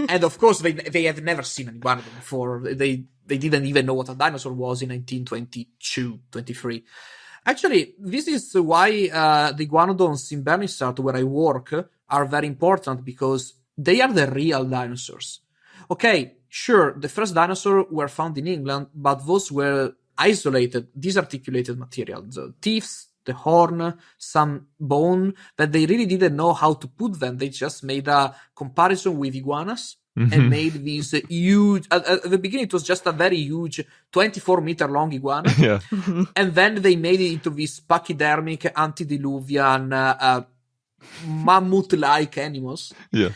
And of course, they have never seen an iguanodon before. They didn't even know what a dinosaur was in 1922, 23. Actually, this is why the iguanodons in Bernissart, where I work, are very important, because they are the real dinosaurs. Okay, sure, the first dinosaurs were found in England, but those were isolated, disarticulated material. The teeth, the horn, some bone, that they really didn't know how to put them. They just made a comparison with iguanas and made these huge, at the beginning it was just a very huge 24-meter long iguana. Yeah. And then they made it into this pachydermic, antediluvian, mammoth-like animals. Yeah.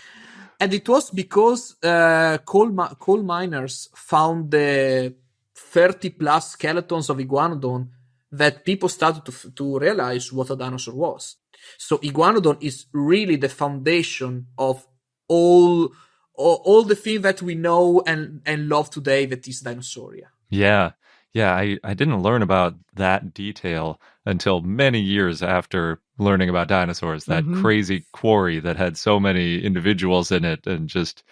And it was because coal miners found the 30-plus skeletons of Iguanodon that people started to realize what a dinosaur was. So Iguanodon is really the foundation of all the things that we know and love today, that is Dinosauria. Yeah. Yeah, I didn't learn about that detail until many years after learning about dinosaurs, that crazy quarry that had so many individuals in it, and just,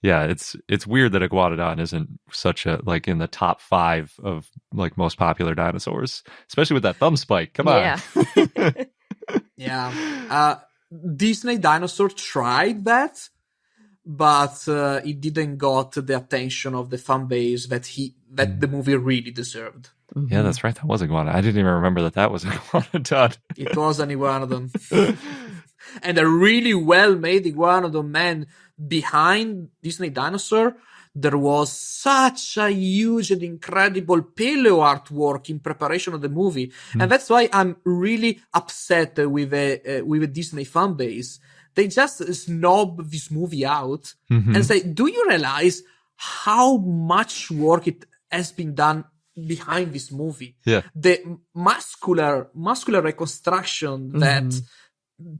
yeah, it's weird that Iguanodon isn't such a, like, in the top 5 of, like, most popular dinosaurs, especially with that thumb spike. Come on. Yeah. Yeah. Disney Dinosaur tried that, but it didn't got the attention of the fan base that the movie really deserved. Yeah, that's right. That was Iguanodon. I didn't even remember that was Iguanodon. It was an Iguanodon. And a really well-made Iguanodon, man. Behind Disney Dinosaur, there was such a huge and incredible paleo artwork in preparation of the movie. And that's why I'm really upset with a Disney fan base. They just snob this movie out and say, do you realize how much work it has been done behind this movie? Yeah. The muscular reconstruction that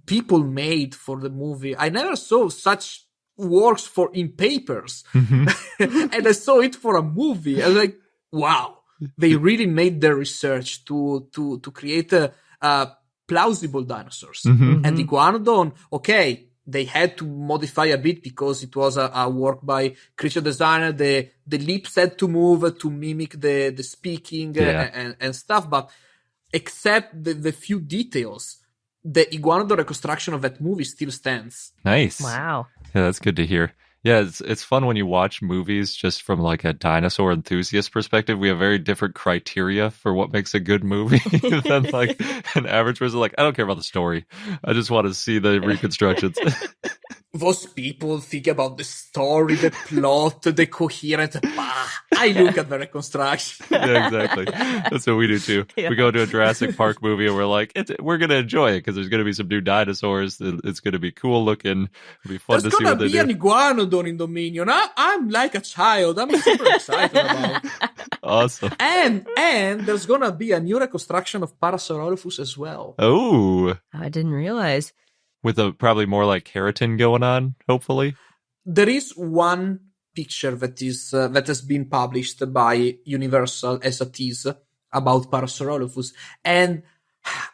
people made for the movie. I never saw such works in papers. And I saw it for a movie. I was like, wow, they really made their research to create a plausible dinosaurs. And Iguanodon, okay, they had to modify a bit because it was a work by creature designer. The lips had to move to mimic the speaking and stuff. But except the few details, the Iguanodon reconstruction of that movie still stands. Nice. Wow. Yeah, that's good to hear. Yeah, it's fun when you watch movies just from, like, a dinosaur enthusiast perspective. We have very different criteria for what makes a good movie than, like, an average person. Like, I don't care about the story. I just want to see the reconstructions. Those people think about the story, the plot, the coherent. I look at the reconstruction. Yeah, exactly. That's what we do too. Yeah. We go to a Jurassic Park movie and we're like, we're going to enjoy it because there's going to be some new dinosaurs. It's going to be cool looking. It'll be fun There's to see what gonna they be an do. Iguanodon in Dominion. I'm like a child. I'm super excited about it. Awesome. And there's gonna be a new reconstruction of Parasaurolophus as well. Oh, I didn't realize. with a probably more like keratin going on, hopefully. There is one picture that has been published by Universal as a tease about Parasaurolophus, and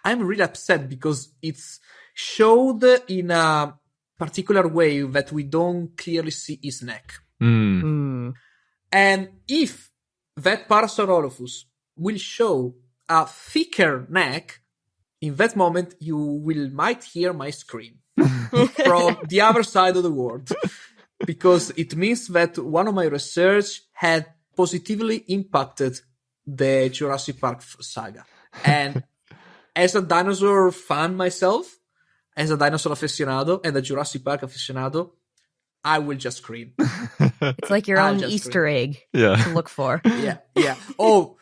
I'm really upset because it's showed in a particular way that we don't clearly see his neck. And if that Parasaurolophus will show a thicker neck, in that moment you might hear my scream from the other side of the world, because it means that one of my research had positively impacted the Jurassic Park saga. And as a dinosaur fan myself, as a dinosaur aficionado and a Jurassic Park aficionado, I will just scream. It's like your I'll own just Easter egg Yeah. to look for. Yeah. Oh,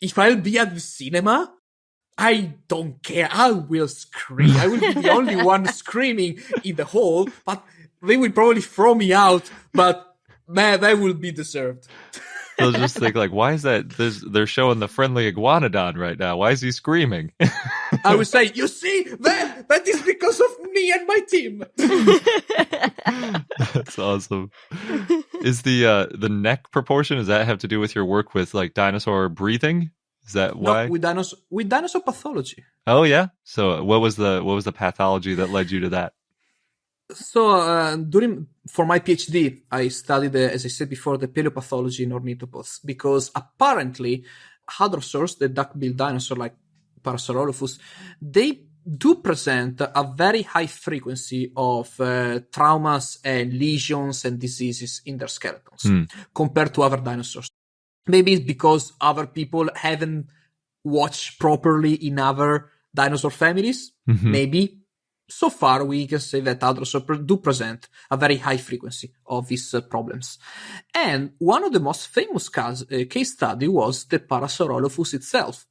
if I'll be at the cinema, I don't care. I will scream. I will be the only one screaming in the hall, but they will probably throw me out, but man, that will be deserved. They'll just think like, why is that? They're showing the friendly iguanodon right now. Why is he screaming? I would say, you see, that is because of me and my team. That's awesome. Is the neck proportion, does that have to do with your work with like dinosaur breathing? Is that why? No, with dinosaur pathology. Oh yeah. So what was the pathology that led you to that? So for my PhD, I studied, as I said before, the paleopathology in ornithopods, because apparently hadrosaurs, the duck-billed dinosaur like Parasaurolophus, they do present a very high frequency of traumas and lesions and diseases in their skeletons compared to other dinosaurs. Maybe it's because other people haven't watched properly in other dinosaur families. Maybe. So far, we can say that hadrosaurs do present a very high frequency of these problems. And one of the most famous case study was the Parasaurolophus itself.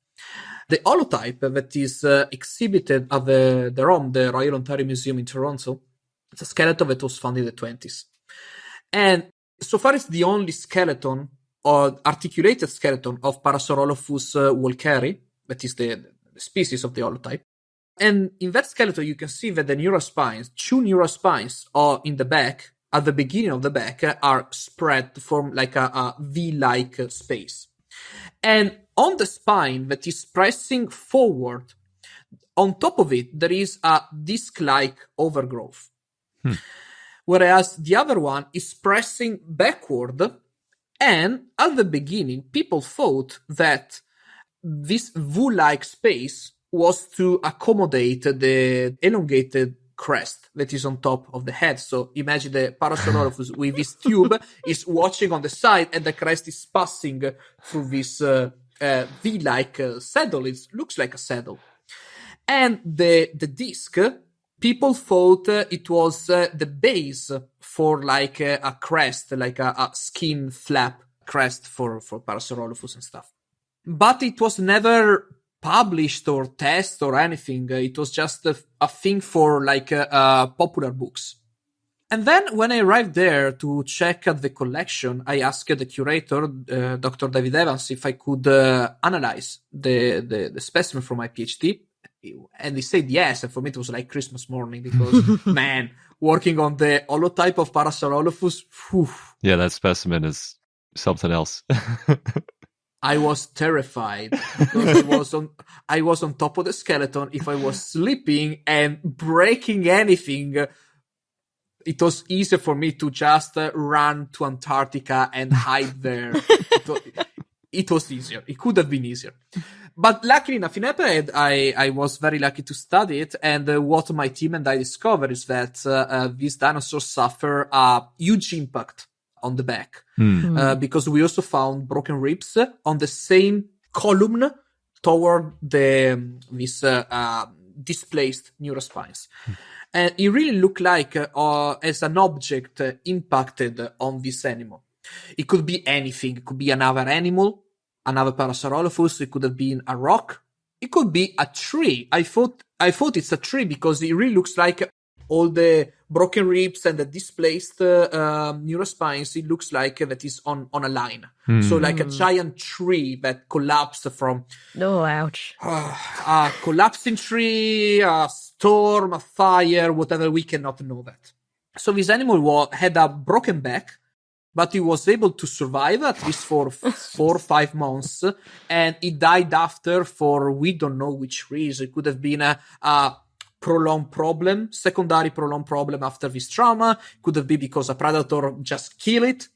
The holotype that is exhibited at the ROM, the Royal Ontario Museum in Toronto, it's a skeleton that was found in the 20s. And so far, it's the only skeleton or articulated skeleton of Parasaurolophus walkeri, that is the species of the holotype. And in that skeleton, you can see that the neurospines, 2 neurospines are in the back, at the beginning of the back, are spread to form like a V-like space. And on the spine that is pressing forward, on top of it, there is a disc-like overgrowth. Whereas the other one is pressing backward. And at the beginning, people thought that this V-like space was to accommodate the elongated crest that is on top of the head. So imagine the Parasaurolophus with this tube is watching on the side and the crest is passing through this V-like saddle. It looks like a saddle. And the disc, people thought it was the base for like a crest, like a skin flap crest for Parasaurolophus and stuff. But it was never published or tested or anything. It was just a thing for like popular books. And then when I arrived there to check at the collection, I asked the curator, Dr. David Evans, if I could analyze the specimen for my PhD. And he said yes. And for me, it was like Christmas morning because, man, working on the holotype of Parasaurolophus, whew. Yeah, that specimen is something else. I was terrified because I was on top of the skeleton. If I was sleeping and breaking anything, it was easier for me to just run to Antarctica and hide there. It was easier. It could have been easier. But luckily enough, in happened, I was very lucky to study it. And what my team and I discovered is that these dinosaurs suffer a huge impact on the back, because we also found broken ribs on the same column toward these displaced neurospines. And it really looked like as an object impacted on this animal. It could be anything. It could be another animal, another Parasaurolophus. It could have been a rock. It could be a tree. I thought it's a tree because it really looks like all the broken ribs and the displaced neurospines, it looks like that is on a line. So like a giant tree that collapsed from... Oh, ouch. A collapsing tree, a storm, a fire, whatever, we cannot know that. So this animal had a broken back, but he was able to survive at least for 4 or 5 months, and he died after for we don't know which reason. It could have been a secondary prolonged problem after this trauma. It could have been because a predator just killed it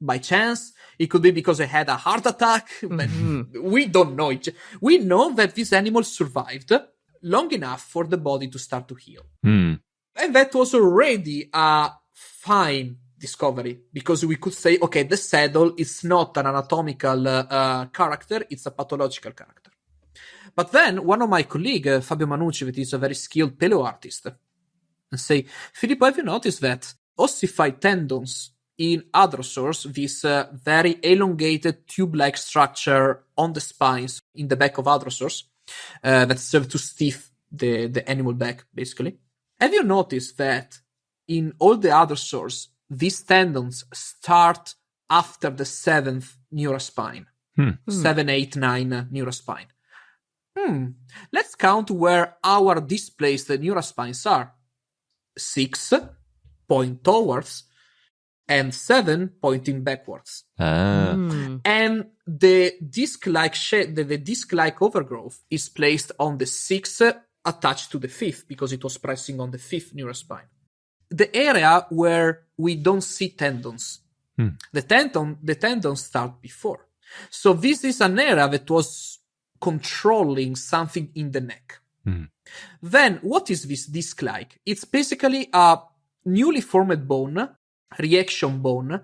by chance. It could be because it had a heart attack. We don't know. We know that this animal survived long enough for the body to start to heal. And that was already a fine discovery, because we could say, okay, the saddle is not an anatomical character, it's a pathological character. But then one of my colleagues, Fabio Manucci, that is a very skilled paleoartist, and say, Filippo, have you noticed that ossified tendons in hadrosaurs, this very elongated tube-like structure on the spines in the back of hadrosaurs that serve to stiff the animal back, basically? Have you noticed that in all the hadrosaurs, these tendons start after the 7th neurospine. 7, 8, 9 neurospine. Let's count where our displaced neurospines are. 6 point towards and 7 pointing backwards. And the disc-like the disc-like overgrowth is placed on the 6th attached to the 5th because it was pressing on the 5th neurospine. The area where we don't see tendons. The tendons start before. So this is an area that was controlling something in the neck. Then what is this disc-like? It's basically a newly formed bone, reaction bone,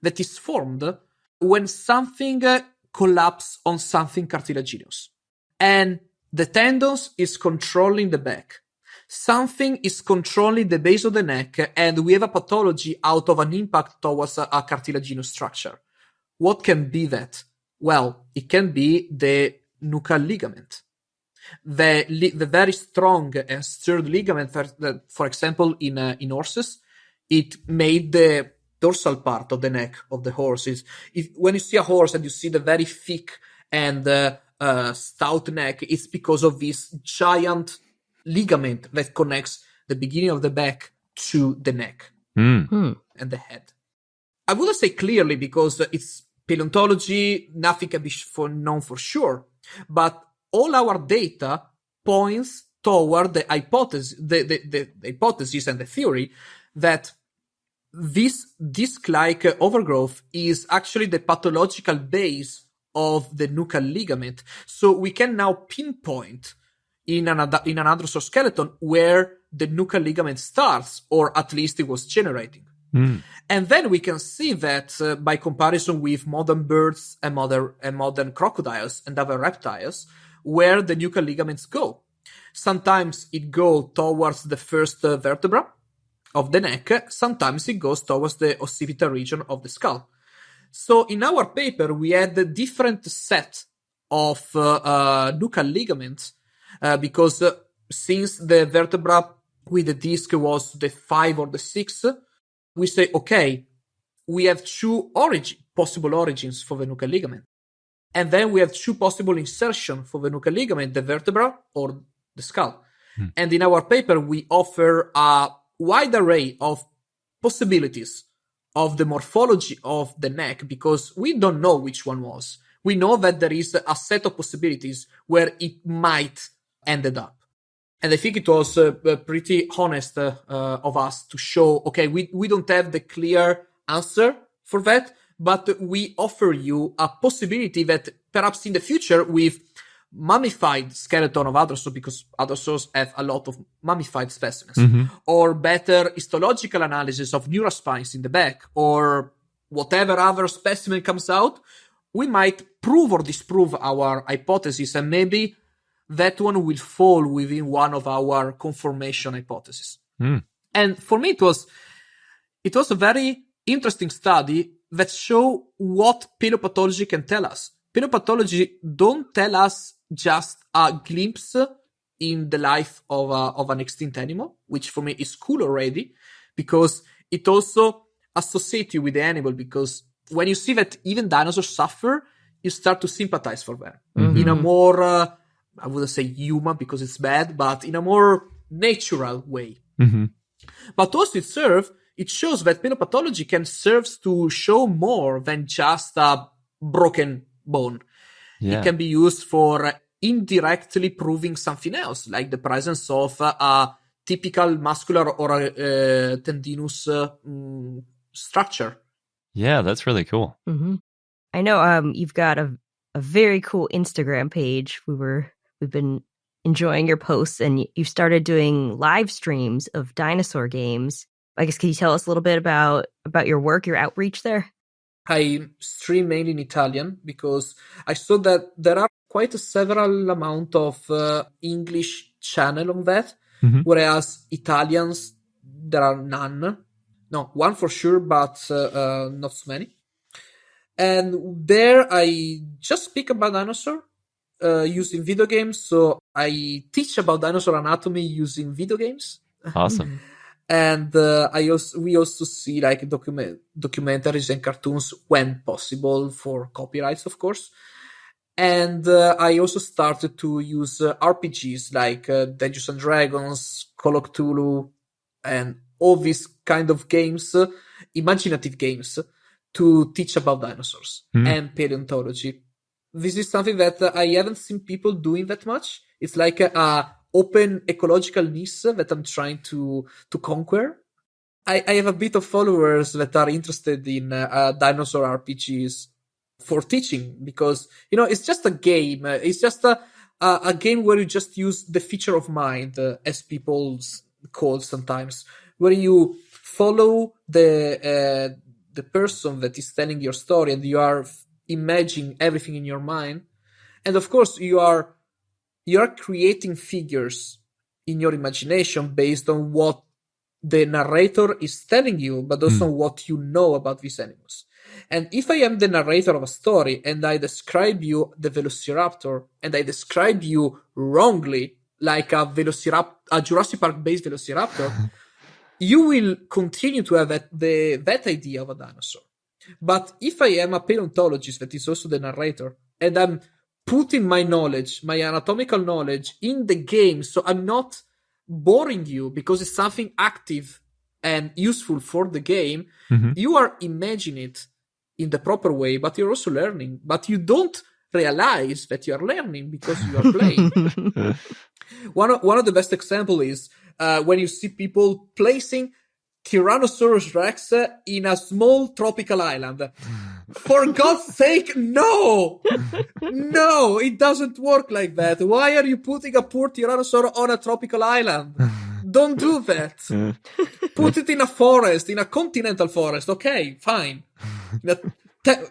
that is formed when something collapses on something cartilaginous. And the tendons is controlling the back. Something is controlling the base of the neck, and we have a pathology out of an impact towards a cartilaginous structure. What can be that? Well, it can be the nuchal ligament. The very strong and sturdy ligament, for example, in horses, it made the dorsal part of the neck of the horse. When you see a horse and you see the very thick and stout neck, it's because of this giant ligament that connects the beginning of the back to the neck and the head. I wouldn't say clearly because it's paleontology, nothing can be known for sure, but all our data points toward the hypothesis, the hypothesis and the theory that this disc-like overgrowth is actually the pathological base of the nuchal ligament. So we can now pinpoint in an Hadrosaur skeleton where the nuchal ligament starts, or at least it was generating. And then we can see that by comparison with modern birds and modern crocodiles and other reptiles, where the nuchal ligaments go. Sometimes it goes towards the first vertebra of the neck, sometimes it goes towards the occipital region of the skull. So in our paper, we had a different set of nuchal ligaments because since the vertebra with the disc was the 5 or the 6, we say, okay, we have two possible origins for the nuchal ligament. And then we have two possible insertions for the nuchal ligament, the vertebra or the skull. And in our paper, we offer a wide array of possibilities of the morphology of the neck because we don't know which one was. We know that there is a set of possibilities where it might ended up. And I think it was pretty honest of us to show, okay, we don't have the clear answer for that, but we offer you a possibility that perhaps in the future with mummified skeleton of Hadrosaur, because Hadrosaurs have a lot of mummified specimens, or better histological analysis of neurospines in the back, or whatever other specimen comes out, we might prove or disprove our hypothesis, and maybe that one will fall within one of our conformation hypotheses. And for me, it was a very interesting study that show what paleopathology can tell us. Paleopathology don't tell us just a glimpse in the life of an extinct animal, which for me is cool already, because it also associates you with the animal, because when you see that even dinosaurs suffer, you start to sympathize for them in a more, I wouldn't say human because it's bad, but in a more natural way. But also it shows that paleopathology can serve to show more than just a broken bone. It can be used for indirectly proving something else, like the presence of a typical muscular or a tendinous structure. Yeah, that's really cool. I know you've got a very cool Instagram page. We've been enjoying your posts, and you've started doing live streams of dinosaur games. I guess, can you tell us a little bit about your work, your outreach there? I stream mainly in Italian because I saw that there are quite a several amount of English channel on that, whereas Italians, there are none. No, one for sure, but not so many. And there I just speak about dinosaur using video games. So I teach about dinosaur anatomy using video games. Awesome. And we also see like documentaries and cartoons when possible for copyrights, of course. And I also started to use RPGs like Dungeons and Dragons, Call of Cthulhu, and all these kind of games, imaginative games, to teach about dinosaurs and paleontology. This is something that I haven't seen people doing that much. It's like a open ecological niche that I'm trying to conquer. I have a bit of followers that are interested in dinosaur RPGs for teaching, because, it's just a game. It's just a game where you just use the feature of mind, as people call sometimes, where you follow the person that is telling your story, and you are imagining everything in your mind. And of course, you are creating figures in your imagination based on what the narrator is telling you, but also what you know about these animals. And if I am the narrator of a story and I describe you the Velociraptor, and I describe you wrongly, like a Jurassic Park based Velociraptor, you will continue to have that idea of a dinosaur. But if I am a paleontologist that is also the narrator, and I'm putting my knowledge, my anatomical knowledge, in the game, so I'm not boring you because it's something active and useful for the game, you are imagining it in the proper way, but you're also learning. But you don't realize that you are learning because you are playing. One of the best examples is when you see people placing Tyrannosaurus Rex in a small tropical island. For God's sake, no! No, it doesn't work like that. Why are you putting a poor Tyrannosaur on a tropical island? Don't do that. Put it in a forest, in a continental forest. Okay, fine.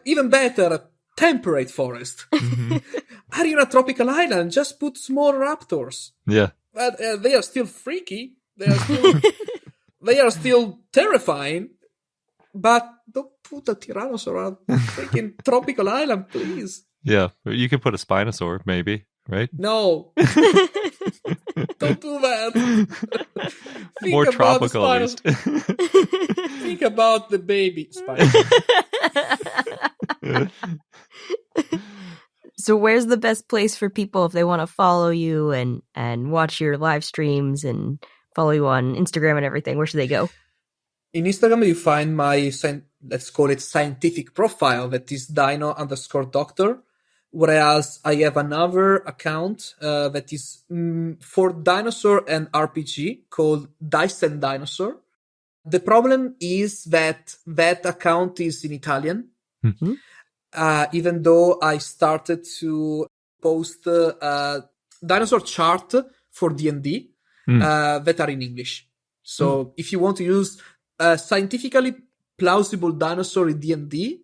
Even better, temperate forest. Are you in a tropical island? Just put small raptors. Yeah. But they are still freaky. They are still terrifying. But don't put a Tyrannosaur on a freaking tropical island, please. Yeah, you could put a Spinosaur, maybe, right? No. Don't do that. More tropical, at least. Think about the baby Spinosaur. So where's the best place for people if they want to follow you and watch your live streams and follow you on Instagram and everything? Where should they go? In Instagram, you find my, let's call it scientific profile, that is dino_doctor. Whereas I have another account that is for dinosaur and RPG called Dice and Dinosaur. The problem is that account is in Italian. Even though I started to post dinosaur chart for D&D that are in English. So if you want to use scientifically plausible dinosaur in D&D,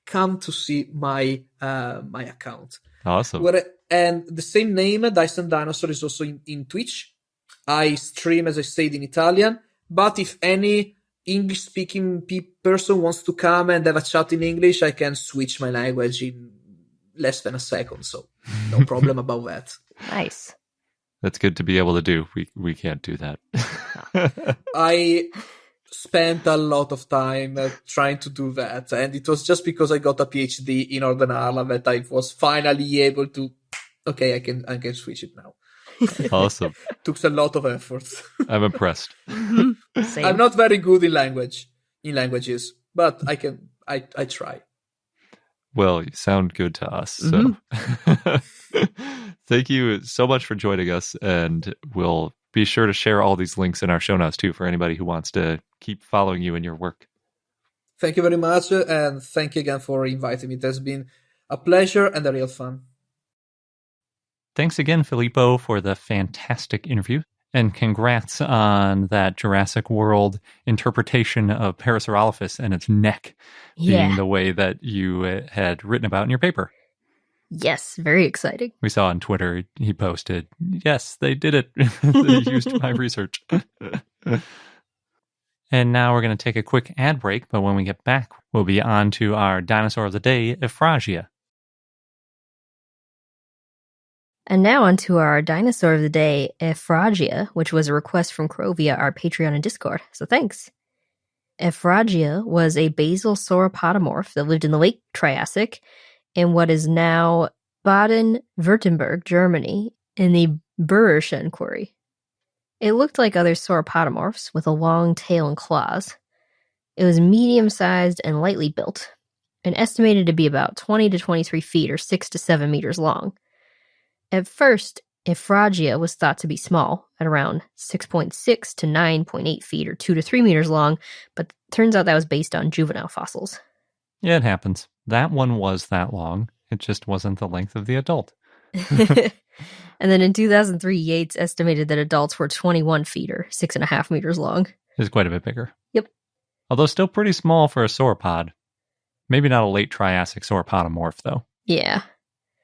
come to see my account. Awesome. And the same name, Dice and Dinosaur, is also in Twitch. I stream, as I said, in Italian. But if any English-speaking person wants to come and have a chat in English, I can switch my language in less than a second. So no problem about that. Nice. That's good to be able to do. We can't do that. I spent a lot of time trying to do that, and it was just because I got a PhD in Northern Ireland that I was finally able to. Okay, I can switch it now. Awesome. Took a lot of effort. I'm impressed. Same. I'm not very good in languages, but I try. Well, you sound good to us. So thank you so much for joining us, and we'll be sure to share all these links in our show notes too for anybody who wants to keep following you in your work. Thank you very much, and thank you again for inviting me. It has been a pleasure and a real fun. Thanks again, Filippo, for the fantastic interview, and congrats on that Jurassic World interpretation of Parasaurolophus and its neck being the way that you had written about in your paper. Yes, very exciting. We saw on Twitter, he posted, yes, they did it. They used my research. And now we're going to take a quick ad break, but when we get back, we'll be on to our dinosaur of the day, Efraasia. And now onto our dinosaur of the day, Efraasia, which was a request from Crow via our Patreon and Discord. So thanks. Efraasia was a basal sauropodomorph that lived in the Late Triassic in what is now Baden-Württemberg, Germany, in the Burrerschen Quarry. It looked like other sauropodomorphs with a long tail and claws. It was medium-sized and lightly built, and estimated to be about 20 to 23 feet or 6 to 7 meters long. At first, Efraasia was thought to be small, at around 6.6 to 9.8 feet or 2 to 3 meters long, but turns out that was based on juvenile fossils. Yeah, it happens. That one was that long. It just wasn't the length of the adult. And then in 2003, Yates estimated that adults were 21 feet or 6.5 meters long. It's quite a bit bigger. Yep. Although still pretty small for a sauropod. Maybe not a late Triassic sauropodomorph, though. Yeah.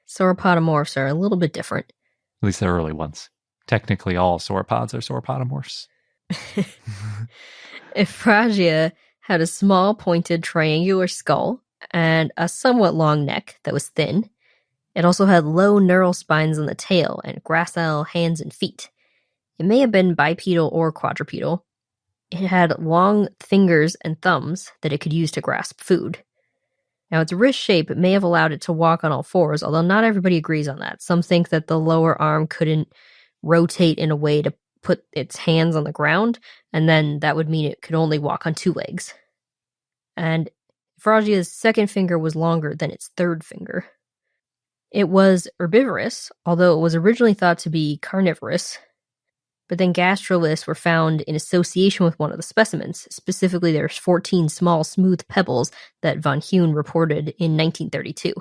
Sauropodomorphs are a little bit different. At least the early ones. Technically, all sauropods are sauropodomorphs. Efraasia had a small, pointed, triangular skull and a somewhat long neck that was thin. It also had low neural spines on the tail and gracile hands and feet. It may have been bipedal or quadrupedal. It had long fingers and thumbs that it could use to grasp food. Now, its wrist shape may have allowed it to walk on all fours, although not everybody agrees on that. Some think that the lower arm couldn't rotate in a way to put its hands on the ground, and then that would mean it could only walk on 2 legs. And Efraasia's second finger was longer than its third finger. It was herbivorous, although it was originally thought to be carnivorous. But then gastroliths were found in association with one of the specimens. Specifically, there's 14 small, smooth pebbles that von Huene reported in 1932.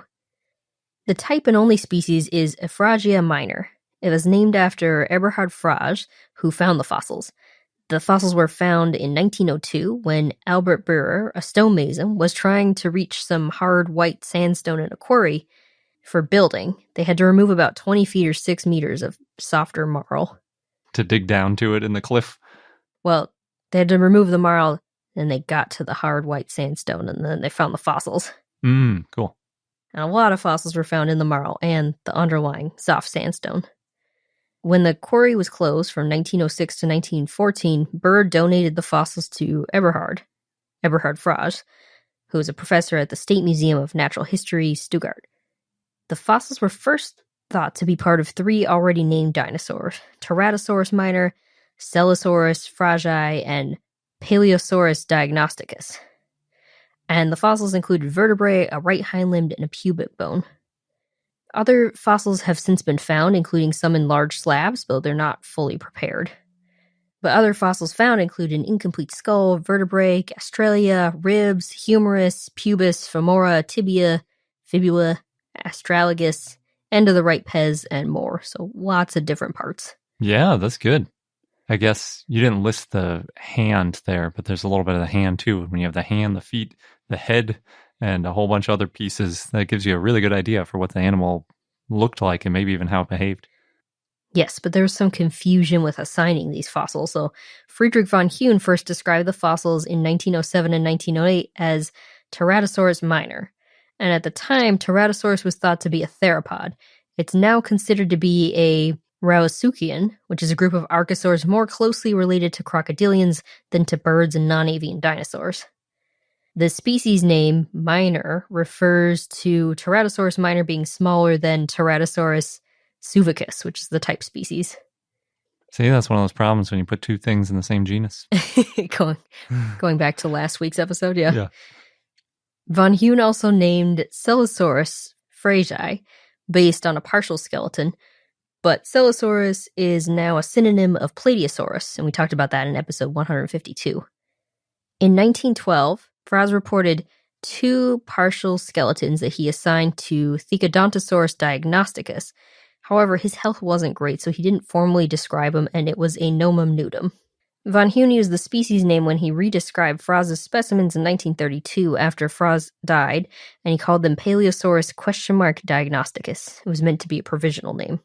The type and only species is Efraasia minor. It was named after Eberhard Frage, who found the fossils. The fossils were found in 1902 when Albert Burrer, a stonemason, was trying to reach some hard white sandstone in a quarry for building. They had to remove about 20 feet or 6 meters of softer marl. To dig down to it in the cliff? Well, they had to remove the marl, and they got to the hard white sandstone, and then they found the fossils. Cool. And a lot of fossils were found in the marl and the underlying soft sandstone. When the quarry was closed from 1906 to 1914, Burr donated the fossils to Eberhard Frage, who was a professor at the State Museum of Natural History, Stuttgart. The fossils were first thought to be part of 3 already named dinosaurs: Teratosaurus minor, Stegosaurus fragile, and Paleosaurus diagnosticus. And the fossils included vertebrae, a right hind limb, and a pubic bone. Other fossils have since been found, including some in large slabs, though they're not fully prepared. But other fossils found include an incomplete skull, vertebrae, gastralia, ribs, humerus, pubis, femora, tibia, fibula, astragalus, end of the right pes, and more. So lots of different parts. Yeah, that's good. I guess you didn't list the hand there, but there's a little bit of the hand too. When you have the hand, the feet, the head, and a whole bunch of other pieces, that gives you a really good idea for what the animal looked like and maybe even how it behaved. Yes, but there was some confusion with assigning these fossils. So Friedrich von Huene first described the fossils in 1907 and 1908 as Teratosaurus minor. And at the time, Torosaurus was thought to be a theropod. It's now considered to be a Rauisuchian, which is a group of archosaurs more closely related to crocodilians than to birds and non-avian dinosaurs. The species name, minor, refers to Teratosaurus minor being smaller than Teratosaurus suvicus, which is the type species. See, that's one of those problems when you put 2 things in the same genus. Going back to last week's episode, Yeah. Von Huene also named Stegosaurus fragile, based on a partial skeleton, but Stegosaurus is now a synonym of Plateosaurus, and we talked about that in episode 152. In 1912, Frage reported 2 partial skeletons that he assigned to Theodontosaurus diagnosticus. However, his health wasn't great, so he didn't formally describe him, and it was a nomen nudum. Von Huene used the species name when he redescribed Fraze's specimens in 1932 after Fraze died, and he called them Paleosaurus diagnosticus. It was meant to be a provisional name.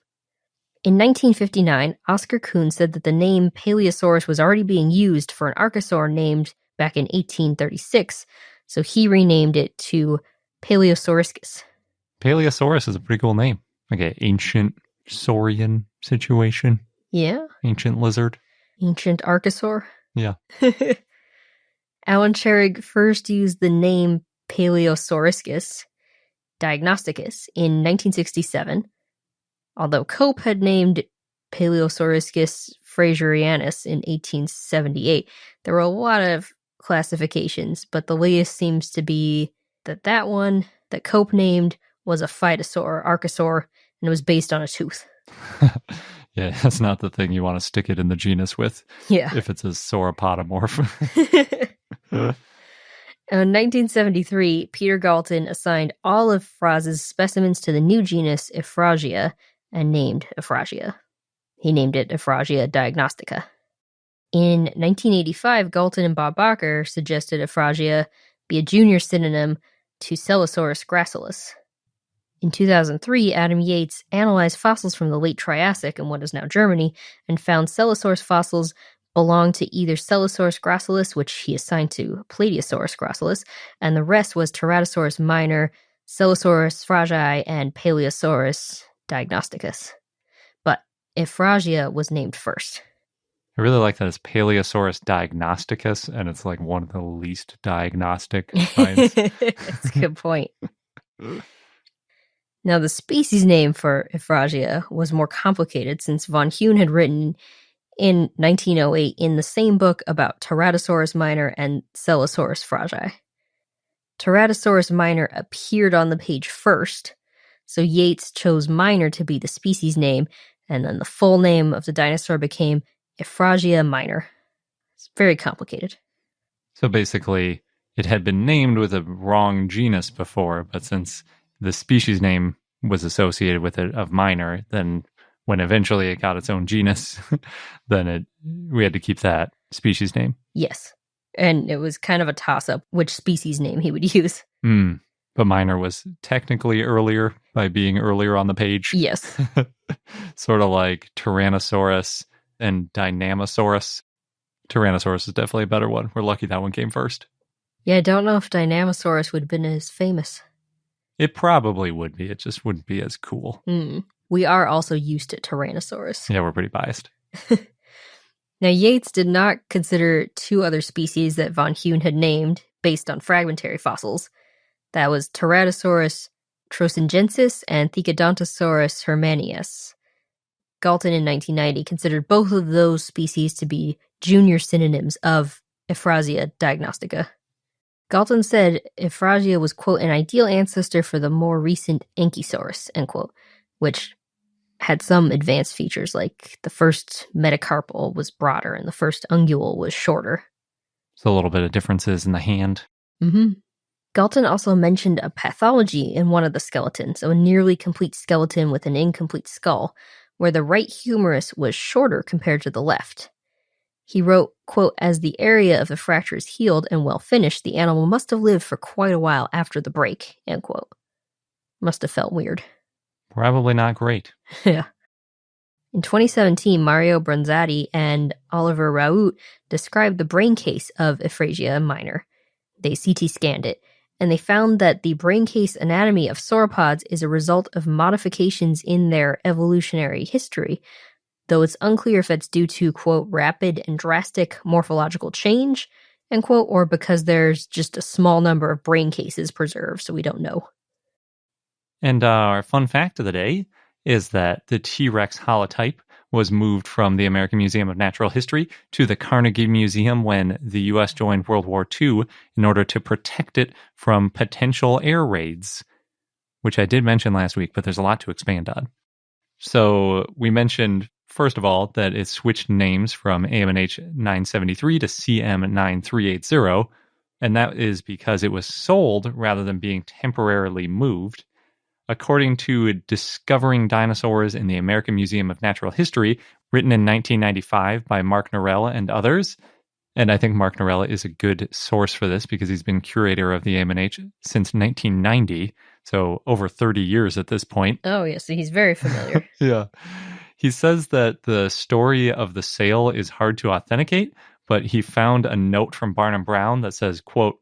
In 1959, Oscar Kuhn said that the name Paleosaurus was already being used for an archosaur named back in 1836, so he renamed it to Paleosauriscus. Paleosaurus is a pretty cool name. Like an ancient saurian situation. Yeah. Ancient lizard. Ancient archosaur. Yeah. Alan Charig first used the name Paleosauruscus diagnosticus in 1967, although Cope had named Paleosauruscus fraserianus in 1878. There were a lot of classifications, but the latest seems to be that one that Cope named was a phytosaur, archosaur, and it was based on a tooth. Yeah, that's not the thing you want to stick it in the genus with. Yeah. If it's a sauropodomorph. In 1973, Peter Galton assigned all of Efraasia's specimens to the new genus Efraasia and named Efraasia. He named it Efraasia diagnostica. In 1985, Galton and Bob Bacher suggested Efraasia be a junior synonym to Celosaurus gracilis. In 2003, Adam Yates analyzed fossils from the Late Triassic in what is now Germany and found Celosaurus fossils belonged to either Celosaurus gracilis, which he assigned to Plateosaurus gracilis, and the rest was Teratosaurus minor, Celosaurus fragile, and Paleosaurus diagnosticus. But Efraasia was named first. I really like that it's Paleosaurus diagnosticus, and it's like one of the least diagnostic finds. That's a good point. Now, the species name for Efraasia was more complicated since von Huene had written in 1908 in the same book about Teratosaurus minor and Celosaurus fragile. Teratosaurus minor appeared on the page first, so Yates chose minor to be the species name, and then the full name of the dinosaur became Efraasia minor. It's very complicated. So basically, it had been named with a wrong genus before, but since the species name was associated with it of minor, then when eventually it got its own genus, then we had to keep that species name. Yes. And it was kind of a toss-up which species name he would use. But minor was technically earlier by being earlier on the page. Yes. Sort of like Tyrannosaurus and Dynamosaurus. Tyrannosaurus is definitely a better one. We're lucky that one came first. Yeah, I don't know if Dynamosaurus would have been as famous. It probably would be. It just wouldn't be as cool. We are also used to Tyrannosaurus. Yeah, we're pretty biased. Now, Yates did not consider two other species that von Huene had named based on fragmentary fossils. That was Teratosaurus trosingensis and Thecodontosaurus hermanius. Galton in 1990 considered both of those species to be junior synonyms of Efraasia diagnostica. Galton said Efraasia was, quote, an ideal ancestor for the more recent Ankylosaurus, end quote, which had some advanced features, like the first metacarpal was broader and the first ungule was shorter. So a little bit of differences in the hand. Galton also mentioned a pathology in one of the skeletons, so a nearly complete skeleton with an incomplete skull, where the right humerus was shorter compared to the left. He wrote, quote, as the area of the fracture is healed and well finished, the animal must have lived for quite a while after the break, end quote. Must have felt weird. Probably not great. Yeah. In 2017, Mario Bronzatti and Oliver Raoult described the brain case of Efraasia minor. They CT scanned it, and they found that the brain case anatomy of sauropods is a result of modifications in their evolutionary history, though it's unclear if that's due to, quote, rapid and drastic morphological change, end quote, or because there's just a small number of brain cases preserved, so we don't know. And our fun fact of the day is that the T-Rex holotype was moved from the American Museum of Natural History to the Carnegie Museum when the U.S. joined World War II in order to protect it from potential air raids, which I did mention last week, but there's a lot to expand on. So we mentioned, first of all, that it switched names from AMNH 973 to CM 9380, and that is because it was sold rather than being temporarily moved. According to Discovering Dinosaurs in the American Museum of Natural History, written in 1995 by Mark Norella and others, and I think Mark Norella is a good source for this because he's been curator of the AMNH since 1990, so over 30 years at this point. Oh, yeah, so he's very familiar. Yeah. He says that the story of the sale is hard to authenticate, but he found a note from Barnum Brown that says, quote,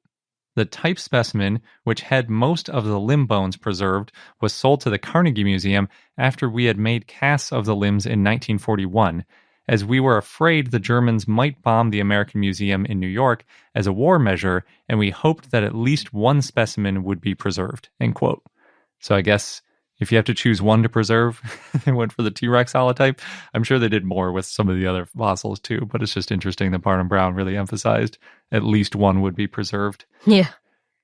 The type specimen, which had most of the limb bones preserved, was sold to the Carnegie Museum after we had made casts of the limbs in 1941, as we were afraid the Germans might bomb the American Museum in New York as a war measure, and we hoped that at least one specimen would be preserved, end quote. So I guess if you have to choose one to preserve, they went for the T-Rex holotype. I'm sure they did more with some of the other fossils too, but it's just interesting that Barnum Brown really emphasized at least one would be preserved. Yeah.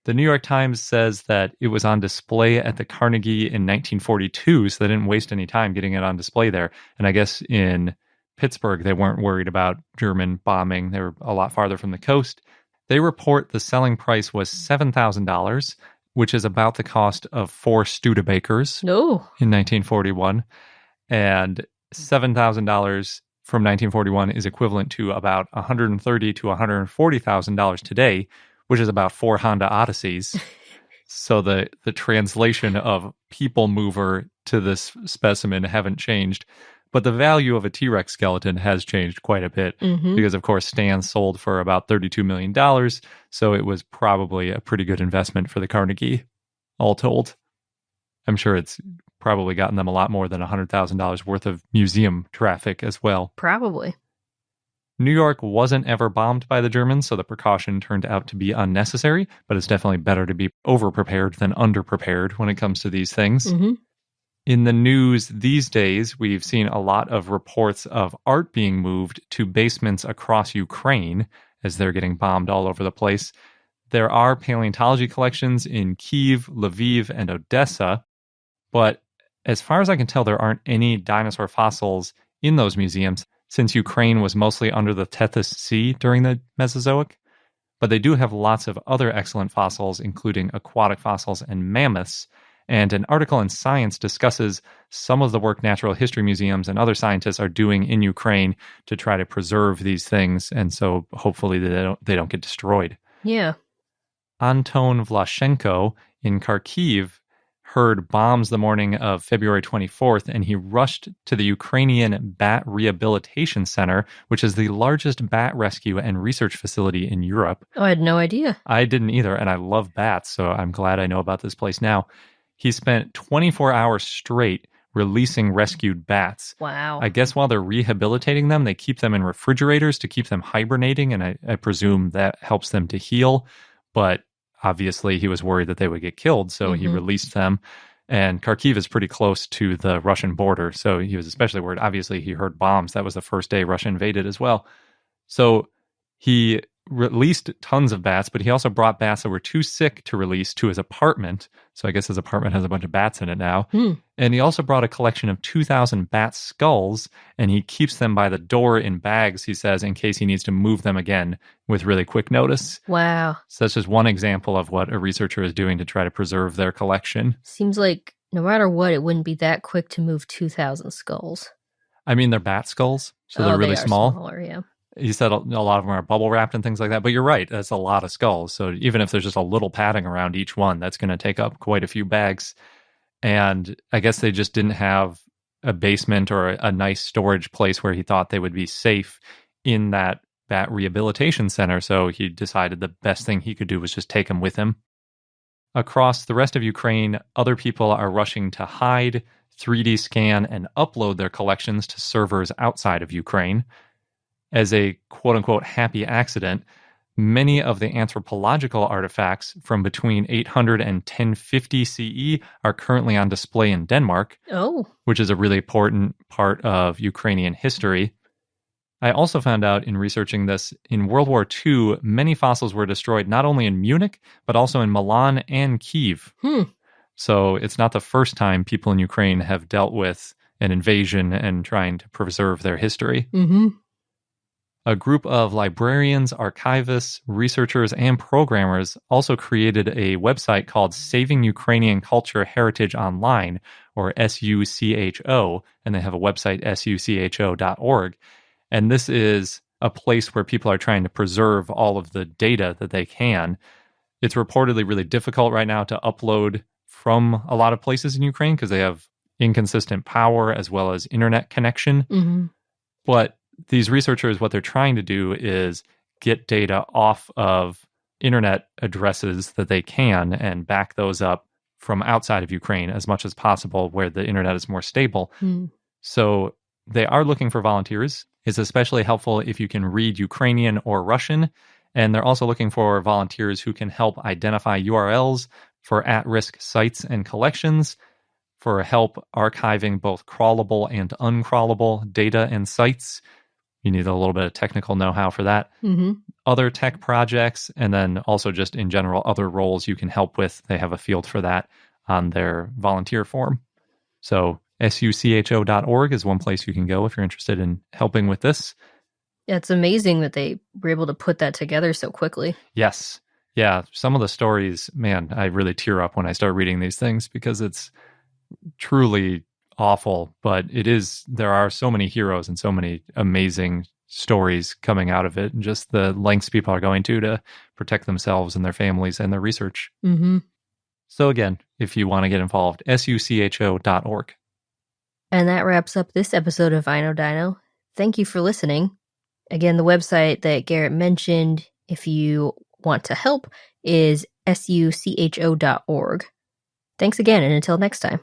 The New York Times says that it was on display at the Carnegie in 1942, so they didn't waste any time getting it on display there. And I guess in Pittsburgh, they weren't worried about German bombing. They were a lot farther from the coast. They report the selling price was $7,000, which is about the cost of 4 Studebakers in 1941. And $7,000 from 1941 is equivalent to about $130,000 to $140,000 today, which is about 4 Honda Odysseys. So the translation of people mover to this specimen haven't changed. But the value of a T-Rex skeleton has changed quite a bit because, of course, Stan sold for about $32 million. So it was probably a pretty good investment for the Carnegie, all told. I'm sure it's probably gotten them a lot more than $100,000 worth of museum traffic as well. Probably. New York wasn't ever bombed by the Germans, so the precaution turned out to be unnecessary, but it's definitely better to be over-prepared than under-prepared when it comes to these things. In the news these days, we've seen a lot of reports of art being moved to basements across Ukraine as they're getting bombed all over the place. There are paleontology collections in Kyiv, Lviv, and Odessa, but as far as I can tell, there aren't any dinosaur fossils in those museums since Ukraine was mostly under the Tethys Sea during the Mesozoic. But they do have lots of other excellent fossils, including aquatic fossils and mammoths. And an article in Science discusses some of the work natural history museums and other scientists are doing in Ukraine to try to preserve these things. And so hopefully they don't get destroyed. Yeah. Anton Vlashenko in Kharkiv heard bombs the morning of February 24th, and he rushed to the Ukrainian Bat Rehabilitation Center, which is the largest bat rescue and research facility in Europe. Oh, I had no idea. I didn't either, and I love bats, so I'm glad I know about this place now. He spent 24 hours straight releasing rescued bats. Wow. I guess while they're rehabilitating them, they keep them in refrigerators to keep them hibernating, and I presume that helps them to heal. But obviously, he was worried that they would get killed, so he released them. And Kharkiv is pretty close to the Russian border, so he was especially worried. Obviously, he heard bombs. That was the first day Russia invaded as well. So he released tons of bats, but he also brought bats that were too sick to release to his apartment. So I guess his apartment has a bunch of bats in it now. And he also brought a collection of 2,000 bat skulls, and he keeps them by the door in bags, he says, in case he needs to move them again with really quick notice. Wow. So that's just one example of what a researcher is doing to try to preserve their collection. Seems like no matter what, it wouldn't be that quick to move 2,000 skulls. I mean, they're bat skulls, so they're really small. Smaller, yeah. He said a lot of them are bubble wrapped and things like that. But you're right. That's a lot of skulls. So even if there's just a little padding around each one, that's going to take up quite a few bags. And I guess they just didn't have a basement or a nice storage place where he thought they would be safe in that bat rehabilitation center. So he decided the best thing he could do was just take them with him. Across the rest of Ukraine, other people are rushing to hide, 3D scan, and upload their collections to servers outside of Ukraine. As a quote-unquote happy accident, many of the anthropological artifacts from between 800 and 1050 CE are currently on display in Denmark, which is a really important part of Ukrainian history. I also found out in researching this, in World War II, many fossils were destroyed not only in Munich, but also in Milan and Kyiv. So it's not the first time people in Ukraine have dealt with an invasion and trying to preserve their history. A group of librarians, archivists, researchers, and programmers also created a website called Saving Ukrainian Culture Heritage Online, or SUCHO, and they have a website, sucho.org. And this is a place where people are trying to preserve all of the data that they can. It's reportedly really difficult right now to upload from a lot of places in Ukraine because they have inconsistent power as well as internet connection. But these researchers, what they're trying to do is get data off of internet addresses that they can and back those up from outside of Ukraine as much as possible where the internet is more stable. So they are looking for volunteers. It's especially helpful if you can read Ukrainian or Russian. And they're also looking for volunteers who can help identify URLs for at-risk sites and collections, for help archiving both crawlable and uncrawlable data and sites. You need a little bit of technical know-how for that. Other tech projects, and then also just in general, other roles you can help with. They have a field for that on their volunteer form. So sucho.org is one place you can go if you're interested in helping with this. Yeah, it's amazing that they were able to put that together so quickly. Yes. Yeah, some of the stories, man, I really tear up when I start reading these things because it's truly awful, but there are so many heroes and so many amazing stories coming out of it, and just the lengths people are going to protect themselves and their families and their research. So again, if you want to get involved, sucho.org. And that wraps up this episode of Dino. Thank you for listening. Again, the website that Garrett mentioned, if you want to help, is sucho.org. Thanks again, and until next time.